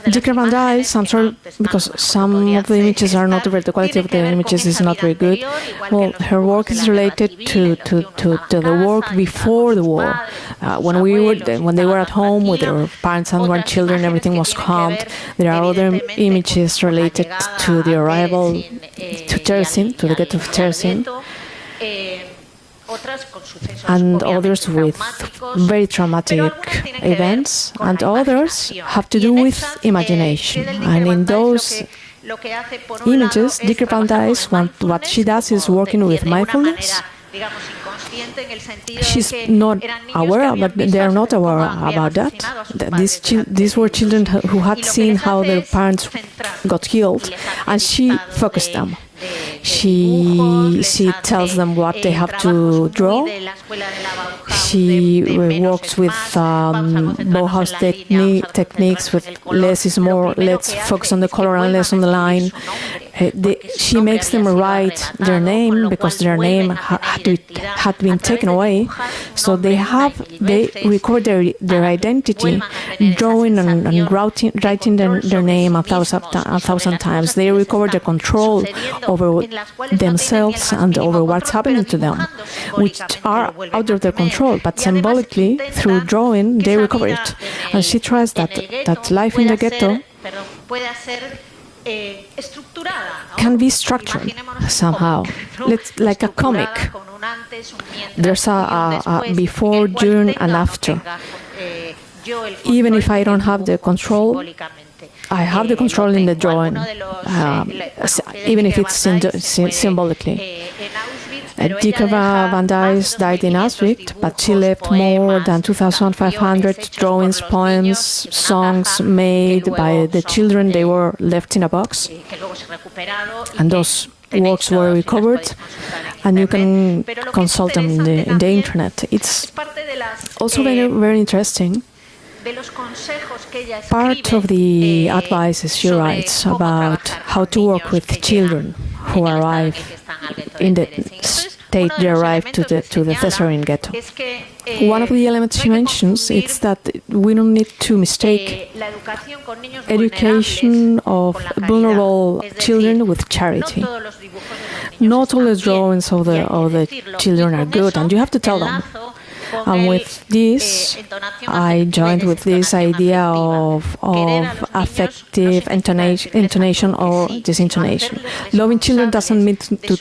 Dicker van Dijks, I'm sorry because some of the images are not very, the quality of the images is not very good. Well, her work is related to the work before the war. When they were at home with their parents and grandchildren, everything was calmed. There are other images related to the arrival to Teresin, to the ghetto of Teresin, and others with very traumatic events, and others have to do with imagination. And in those images, Dicker van Dijks, what she does is working with mindfulness. She's not aware, but they are not aware about that. These were children who had seen how their parents got killed, and she focused them. She tells them what they have to draw. She works with Bauhaus techniques, with less is more, let's focus on the color and less on the line. She makes them write their name because their name had been taken away. So they record their identity, drawing and writing their name a thousand times. They recover the control over themselves and over what's happening to them, which are out of their control, but symbolically, through drawing, they recover it. And she tries that life in the ghetto can be structured somehow, like a comic. There's a before, during, and after. Even if I don't have the control, I have the control in the drawing, even if it's symbolically. Dicker van Dijks died in Auschwitz, but she left more than 2,500 drawings, poems, songs made by the children. They were left in a box, and those works were recovered, and you can consult them in the internet. It's also very, very interesting. Part of the advices she writes about how to work with children who arrive in the state they arrive to the Thessalonian ghetto. One of the elements she mentions is that we don't need to mistake education of vulnerable children with charity. Not all the drawings of the children are good, and you have to tell them. And with this, I joined with this idea of affective intonation or disintonation. Loving children doesn't mean to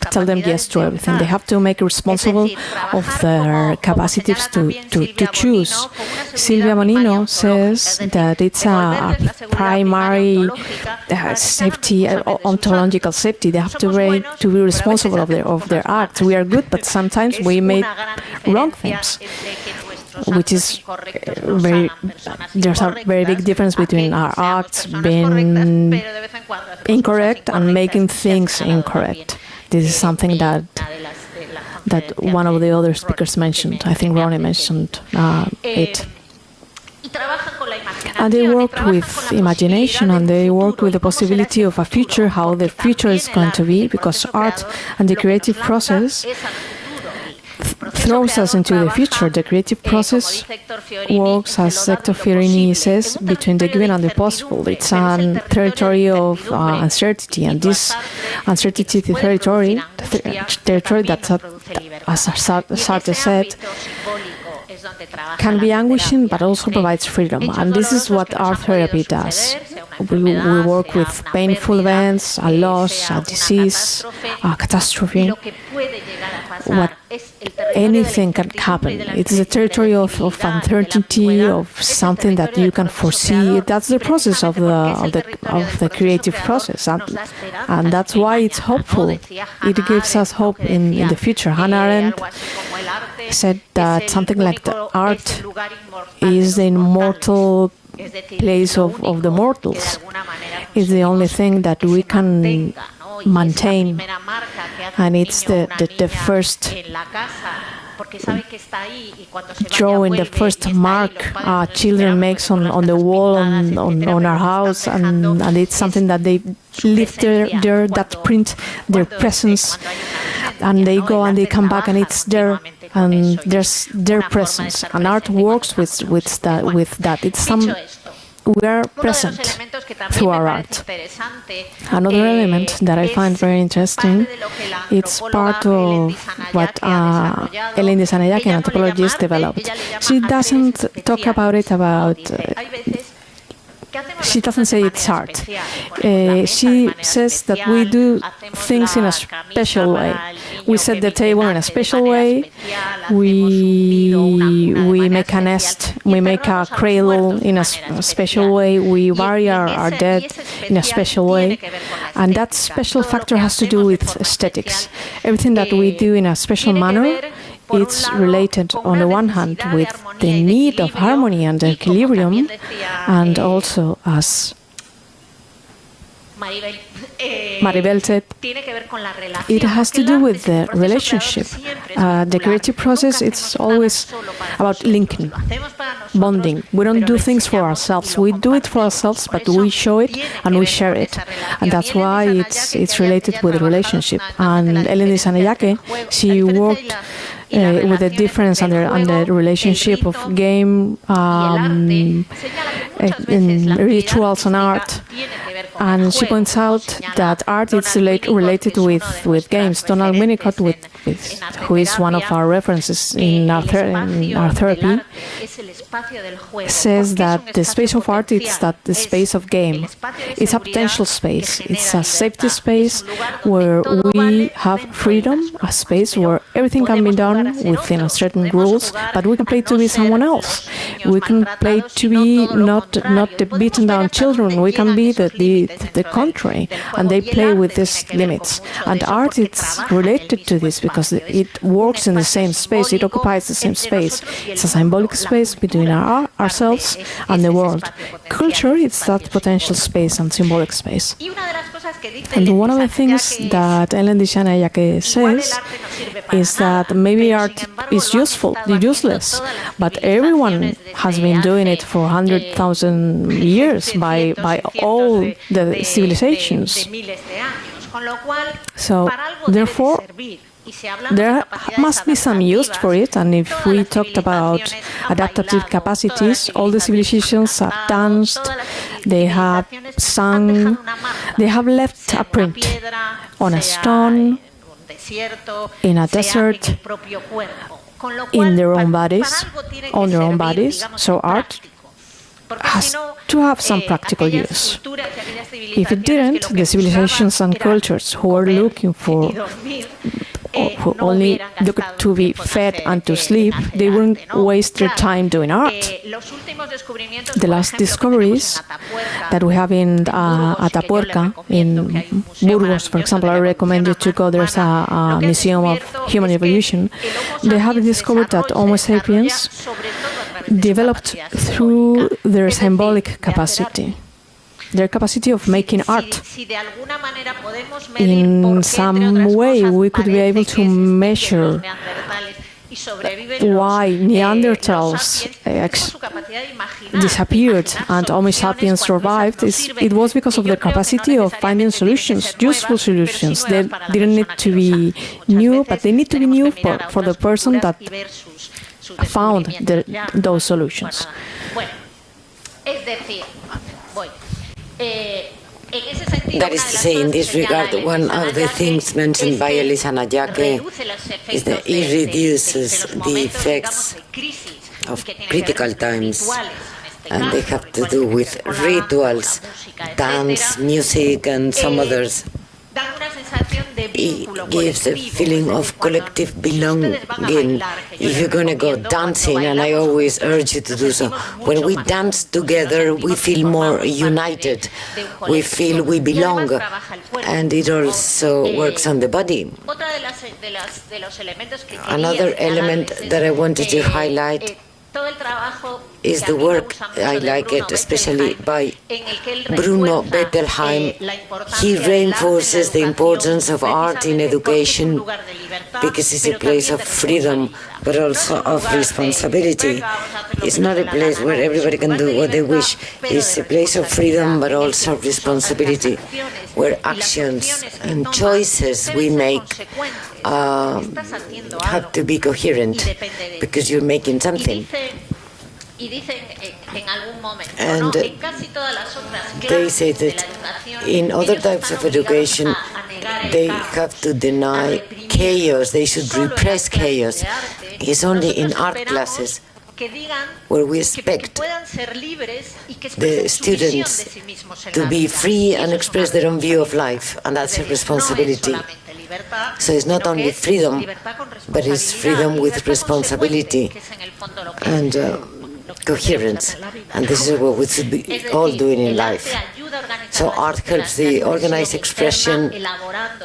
tell them yes to everything. They have to make responsible of their capacities to choose. Silvia Bonino says that it's a primary safety, ontological safety. They have to be responsible of their acts. We are good, but sometimes we make wrong things, which is there's a very big difference between our acts being incorrect and making things incorrect. This is something that one of the other speakers mentioned. I think Ronnie mentioned it. And they worked with imagination, and they worked with the possibility of a future, how the future is going to be, because art and the creative process throws us into the future. The creative process works, as Sector Fiorini says, between the given and the possible. It's a territory of uncertainty, and this uncertainty territory that, as Sartre said, can be anguishing, but also provides freedom. And this is what art therapy does. We work with painful events, a loss, a disease, a catastrophe. Anything can happen. It's a territory of uncertainty, of something that you can foresee. That's the process of the creative process, and that's why it's hopeful. It gives us hope in the future. Hannah Arendt said that something like the art is the immortal place of the mortals. It's the only thing that we can maintain, and it's the first drawing, the first mark children makes on the wall on our house, and it's something that they leave there, that print their presence, and they go and they come back, and it's there, and there's their presence. And art works with that. It's we are present through our art. Another element that I find very interesting, it's part of what Ellen Dissanayake, an anthropologist, developed. She doesn't talk about it she doesn't say it's art. She says that we do things in a special way. We set the table in a special way. We make a nest. We make a cradle in a special way. We bury our dead in a special way. And that special factor has to do with aesthetics. Everything that we do in a special manner, it's related on the one hand with the need of harmony and equilibrium, and also, as Maribel said, it has to do with the relationship. The creative process, it's always about linking, bonding. We don't do things for ourselves. We do it for ourselves, but we show it and we share it. And that's why it's related with the relationship. And Ellen Dissanayake, she worked with the difference and the relationship of game, rituals and art. And she points out that art is related with games. Donald Winnicott, who is one of our references in our therapy, says that the space of art is the space of game. It's a potential space. It's a safety space where we have freedom, a space where everything can be done within certain rules, but we can play to be someone else. We can play to be not the beaten down children. We can be the contrary, and they play with these limits. And art is related to this because it works in the same space. It occupies the same space. It's a symbolic space between ourselves and the world. Culture is that potential space and symbolic space. And one of the things that Ellen Dissanayake says is that maybe art is useless, but everyone has been doing it for 100,000 years by all the civilizations. So, therefore, there must be some use for it, and if we talked about adaptive capacities, all the civilizations have danced, they have sung, they have left a print on a stone, in a desert, in their own bodies, on their own bodies. So art has to have some practical use. If it didn't, the civilizations and cultures who are looking for, who only look to be fed and to sleep, they wouldn't waste their time doing art. The last discoveries that we have in Atapuerca, in Burgos, for example, I recommend you to go. There's a museum of human evolution. They have discovered that Homo sapiens developed through their symbolic capacity. their capacity of making art. In some way, we could be able to measure why Neanderthals disappeared and Homo sapiens survived. It was because of their capacity of finding solutions, useful solutions. They didn't need to be new, but they need to be new for the person that found those solutions. That is to say, in this regard, one of the things mentioned by Elisa Nayake is that it reduces the effects of critical times, and they have to do with rituals, dance, music, and some others. It gives a feeling of collective belonging. If you're going to go dancing, and I always urge you to do so, when we dance together, we feel more united. We feel we belong, and it also works on the body. Another element that I wanted to highlight is the work, I like it, especially by Bruno Bettelheim. He reinforces the importance of art in education because it's a place of freedom, but also of responsibility. It's not a place where everybody can do what they wish. It's a place of freedom, but also of responsibility, where actions and choices we make have to be coherent because you're making something. And they say that in other types of education, they have to deny chaos, they should repress chaos. It's only in art classes where we expect the students to be free and express their own view of life, and that's a responsibility. So it's not only freedom, but it's freedom with responsibility and coherence, and this is what we should be all doing in life. So art helps the organized expression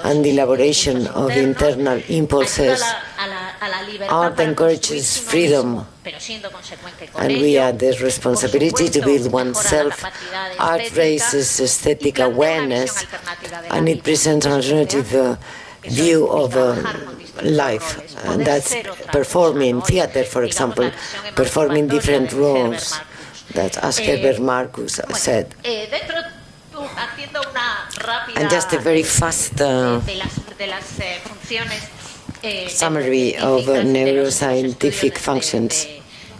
and the elaboration of internal impulses. Art encourages freedom, and we have the responsibility to build oneself. Art raises aesthetic awareness, and it presents an alternative view of life, and that's performing theater, for example, performing different roles, that as Herbert Marcus said. And just a very fast summary of neuroscientific functions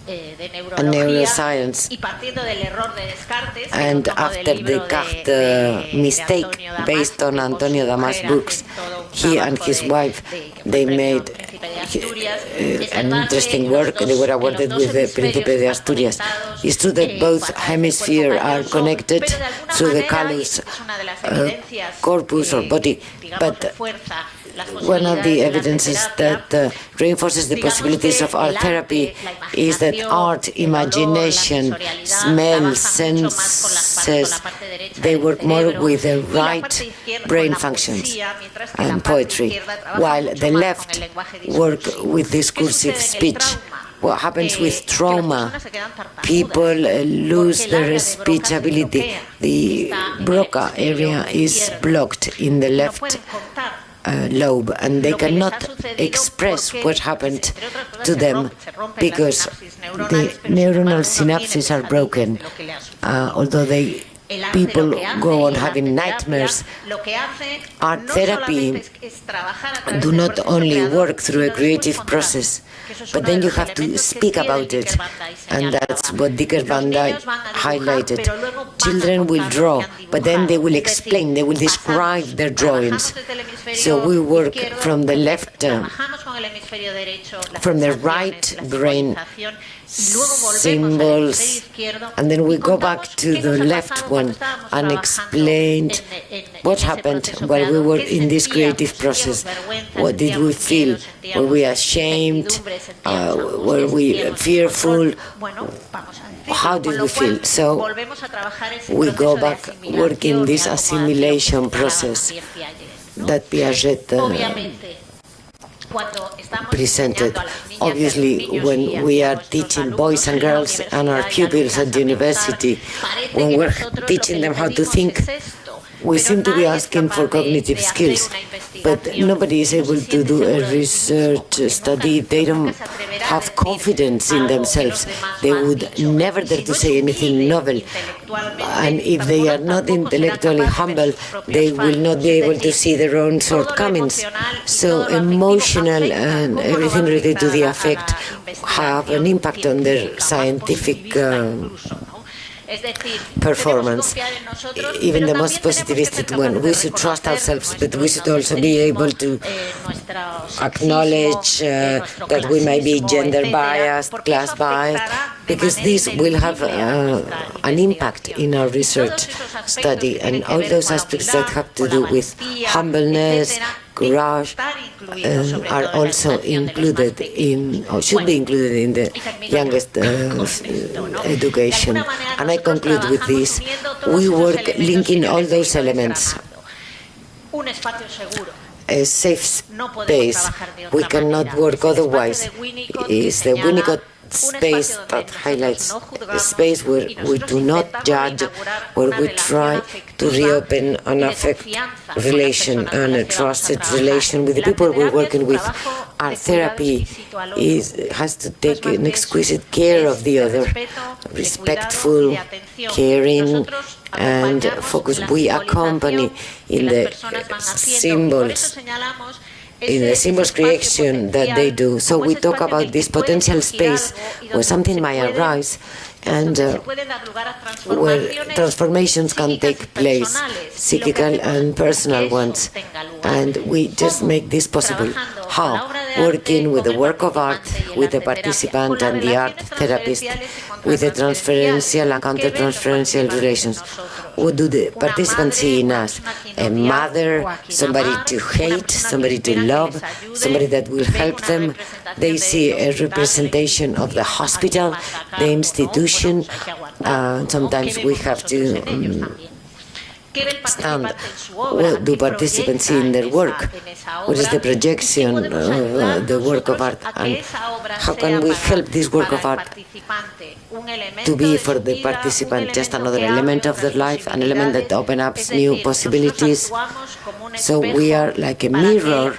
and neuroscience. And after Descartes' mistake, based on Antonio Damas' books, he and his wife, they made an interesting work. They were awarded with the Príncipe de Asturias. It's true that both hemispheres are connected through the callus corpus or body, but one of the evidences that reinforces the possibilities of art therapy is that art, imagination, smell, senses, they work more with the right brain functions and poetry, while the left work with discursive speech. What happens with trauma? People lose their speech ability. The Broca area is blocked in the left lobe, and they cannot express what happened to them because the neuronal synapses are broken. Although people go on having nightmares, art therapy do not only work through a creative process, but then you have to speak about it, and that's what Dicker van Dyke highlighted. Children will draw, but then they will explain, they will describe their drawings. So we work from the left, from the right brain symbols, and then we go back to the left one and explain what happened while we were in this creative process. What did we feel? Were we ashamed? Were we fearful? How did we feel? So we go back working this assimilation process that Piaget presented. Obviously, when we are teaching boys and girls and our pupils at university, when we're teaching them how to think, we seem to be asking for cognitive skills, but nobody is able to do a research study. They don't have confidence in themselves. They would never dare to say anything novel. And if they are not intellectually humble, they will not be able to see their own shortcomings. So emotional and everything related to the affect have an impact on their scientific performance. Even the most positivistic one, we should trust ourselves, but we should also be able to acknowledge that we may be gender biased, class biased, because this will have an impact in our research study, and all those aspects that have to do with humbleness, courage, are also included in, or should be included in the youngest education. And I conclude with this. We work linking all those elements. A safe space. We cannot work otherwise. It's the Winnicott space that highlights a space where we do not judge, where we try to reopen an affect relation and a trusted relation with the people we're working with. Our therapy has to take an exquisite care of the other, respectful, caring, and focus. We accompany in the symbols, in the symbols creation that they do. So we talk about this potential space where something might arise and where transformations can take place, psychical and personal ones. And we just make this possible. How? Working with the work of art, with the participant and the art therapist, with the transferential and counter-transferential relations. What do the participants see in us? A mother, somebody to hate, somebody to love, somebody that will help them. They see a representation of the hospital, the institution. Sometimes we have to stand. What do participants see in their work? What is the projection of the work of art? And how can we help this work of art to be for the participant just another element of their life, an element that opens up new possibilities? So we are like a mirror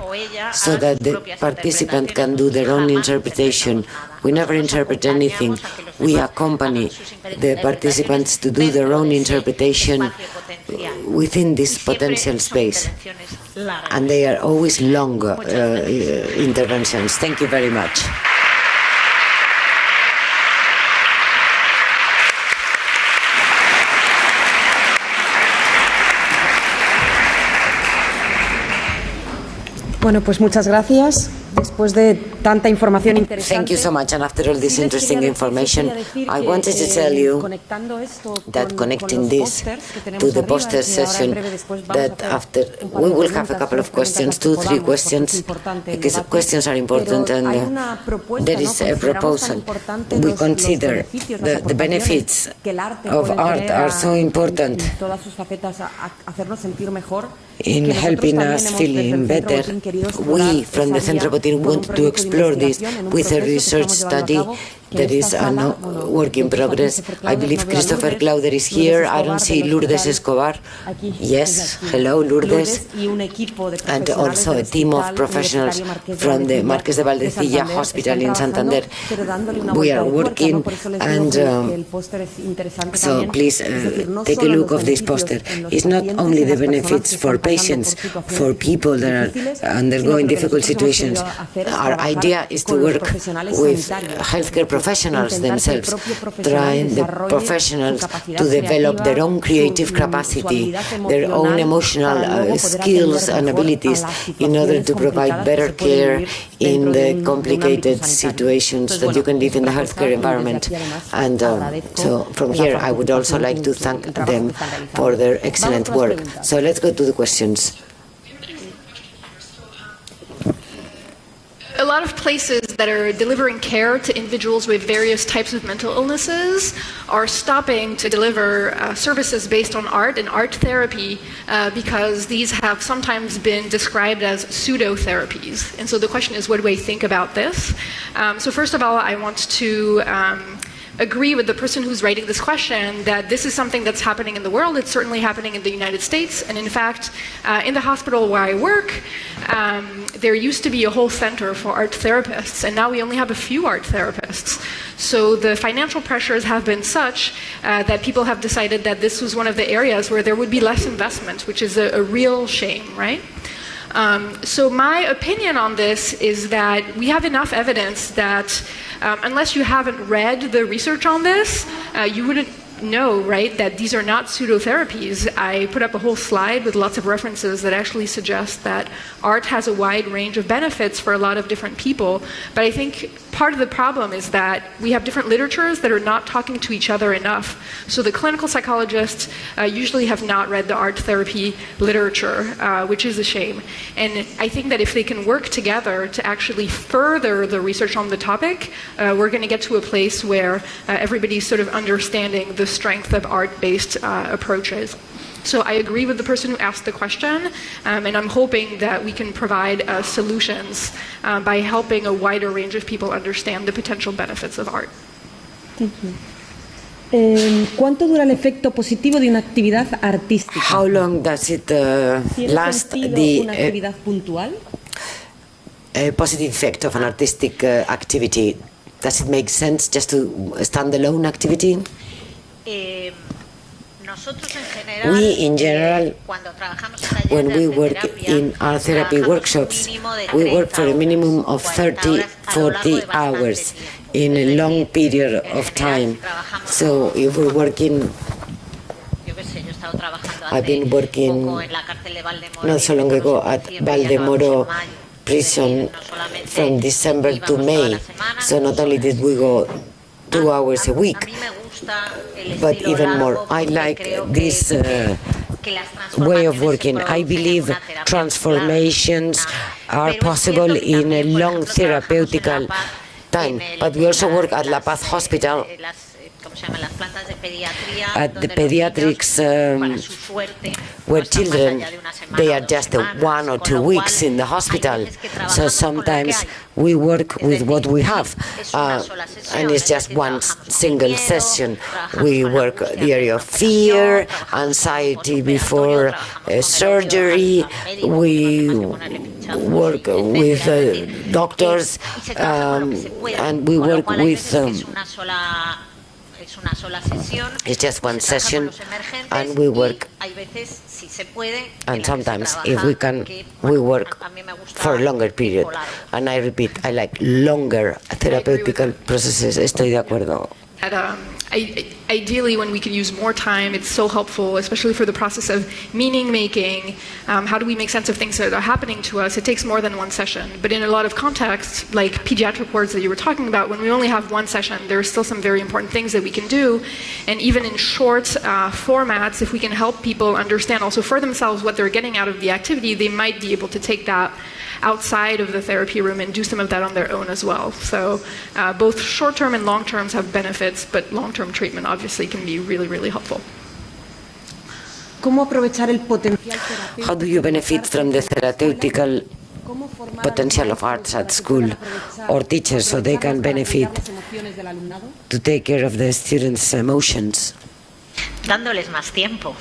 so that the participant can do their own interpretation. We never interpret anything. We accompany the participants to do their own interpretation within this potential space. And they are always longer interventions. Thank you very much. Bueno, pues muchas gracias. Después de tanta información interesante. Thank you so much. And after all this interesting information, I wanted to tell you that connecting this to the poster session, that after we will have a couple of questions, 2-3 questions, because questions are important, and there is a proposal. We consider the benefits of art are so important in helping us feeling better. We from the Centro Botín want to explore this with a research study that is a work in progress. I believe Christopher Clauder is here. I don't see Lourdes Escobar. Yes, hello Lourdes. And also a team of professionals from the Marqués de Valdecilla Hospital in Santander. We are working, and so please take a look of this poster. It's not only the benefits for patients, for people that are undergoing difficult situations. Our idea is to work with healthcare professionals themselves, trying the professionals to develop their own creative capacity, their own emotional skills and abilities in order to provide better care in the complicated situations that you can live in the healthcare environment. And so from here, I would also like to thank them for their excellent work. So let's go to the questions. A lot lot of places that are delivering care to individuals with various types of mental illnesses are stopping to deliver services based on art and art therapy because these have sometimes been described as pseudo-therapies. And so the question is, what do I think about this? So first of all, I want to agree with the person who's writing this question that this is something that's happening in the world. It's certainly happening in the United States. And in fact, in the hospital where I work, there used to be a whole center for art therapists, and now we only have a few art therapists. So the financial pressures have been such that people have decided that this was one of the areas where there would be less investment, which is a real shame, right? So my opinion on this is that we have enough evidence that unless you haven't read the research on this, you wouldn't know, right, that these are not pseudotherapies. I put up a whole slide with lots of references that actually suggest that art has a wide range of benefits for a lot of different people. But I think part of the problem is that we have different literatures that are not talking to each other enough. So the clinical psychologists usually have not read the art therapy literature, which is a shame. And I think that if they can work together to actually further the research on the topic, we're going to get to a place where everybody's sort of understanding the strength of art-based approaches. So I agree with the person who asked the question, and I'm hoping that we can provide solutions by helping a wider range of people understand the potential benefits of art. Thank you. ¿Cuánto dura el efecto positivo de una actividad artística? How long does it last? ¿Una actividad puntual? Positive effect of an artistic activity. Does it make sense just to standalone activity? We, in general, when we work in our therapy workshops, we work for a minimum of 30, 40 hours in a long period of time. So if we're working, I've been working not so long ago at Valdemoro prison from December to May. So not only did we go 2 hours a week, but even more. I like this way of working. I believe transformations are possible in a long therapeutical time, but we also work at La Paz Hospital at the pediatrics where children, they are just 1 or 2 weeks in the hospital. So sometimes we work with what we have, and it's just one single session. We work the area of fear, anxiety before surgery. We work with doctors, and we work with it's just one session, and we work, and sometimes if we can, we work for a longer period. And I repeat, I like longer therapeutical processes. Estoy de acuerdo. Ideally, when we could use more time, it's so helpful, especially for the process of meaning making. How do we make sense of things that are happening to us? It takes more than one session. But in a lot of contexts, like pediatric wards that you were talking about, when we only have one session, there are still some very important things that we can do. And even in short formats, if we can help people understand also for themselves what they're getting out of the activity, they might be able to take that outside of the therapy room and do some of that on their own as well. So both short-term and long-terms have benefits, but long-term treatment obviously can be really, really helpful. How do you benefit from the therapeutical potential of arts at school or teachers so they can benefit to take care of the students' emotions? Dándoles más tiempo.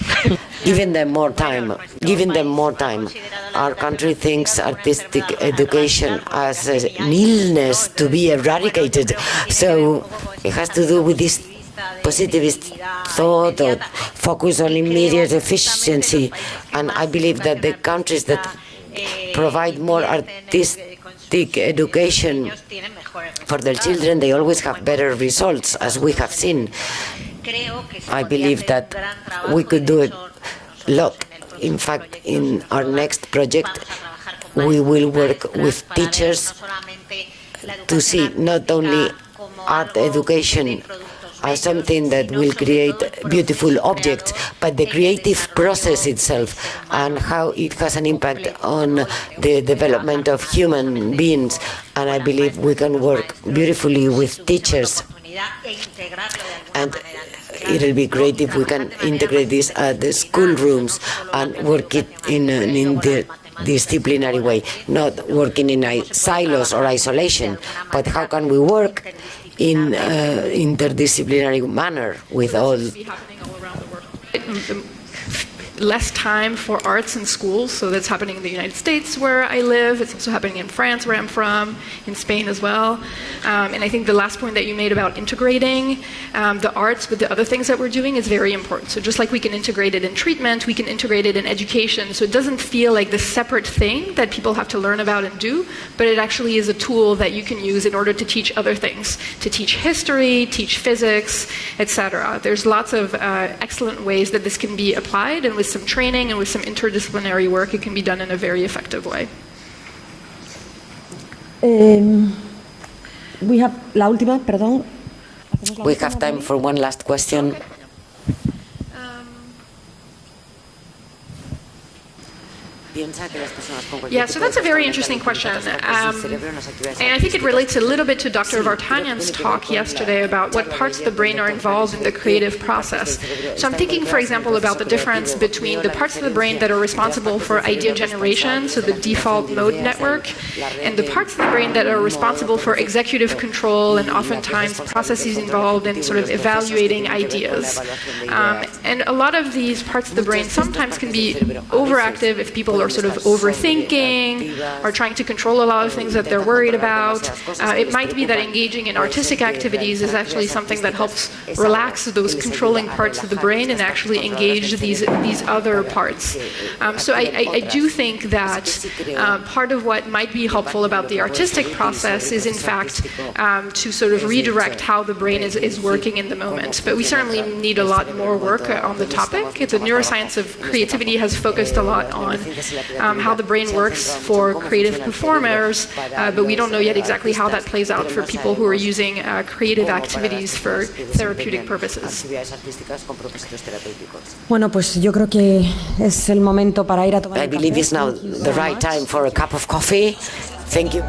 Giving them more time. Giving them more time. Our country thinks artistic education as an illness to be eradicated. So it has to do with this positivist thought or focus on immediate efficiency. And I believe that the countries that provide more artistic education for their children, they always have better results, as we have seen. I believe that we could do a lot. In fact, in our next project, we will work with teachers to see not only art education as something that will create beautiful objects, but the creative process itself and how it has an impact on the development of human beings. And I believe we can work beautifully with teachers, and it'll be great if we can integrate this at the schoolrooms and work it in the disciplinary way, not working in silos or isolation, but how can we work in interdisciplinary manner with all. Less time for arts in schools, so that's happening in the United States where I live. It's also happening in France where I'm from, in Spain as well. And I think the last point that you made about integrating the arts with the other things that we're doing is very important. So just like we can integrate it in treatment, we can integrate it in education, so it doesn't feel like this separate thing that people have to learn about and do, but it actually is a tool that you can use in order to teach other things, to teach history, teach physics, etc. There's lots of excellent ways that this can be applied, and with some training and with some interdisciplinary work, it can be done in a very effective way. We have time for one last question. Yeah, so that's a very interesting question. And I think it relates a little bit to Dr. Vartanyan's talk yesterday about what parts of the brain are involved in the creative process. So I'm thinking, for example, about the difference between the parts of the brain that are responsible for idea generation, so the default mode network, and the parts of the brain that are responsible for executive control and oftentimes processes involved in sort of evaluating ideas. And a lot of these parts of the brain sometimes can be overactive if people are sort of overthinking or trying to control a lot of things that they're worried about. It might be that engaging in artistic activities is actually something that helps relax those controlling parts of the brain and actually engage these other parts. So I do think that part of what might be helpful about the artistic process is in fact to sort of redirect how the brain is working in the moment. But we certainly need a lot more work on the topic. The neuroscience of creativity has focused a lot on how the brain works for creative performers, but we don't know yet exactly how that plays out for people who are using creative activities for therapeutic purposes. Bueno, pues yo creo que es el momento para ir a tomar un café. I believe it's now the right time for a cup of coffee. Thank you.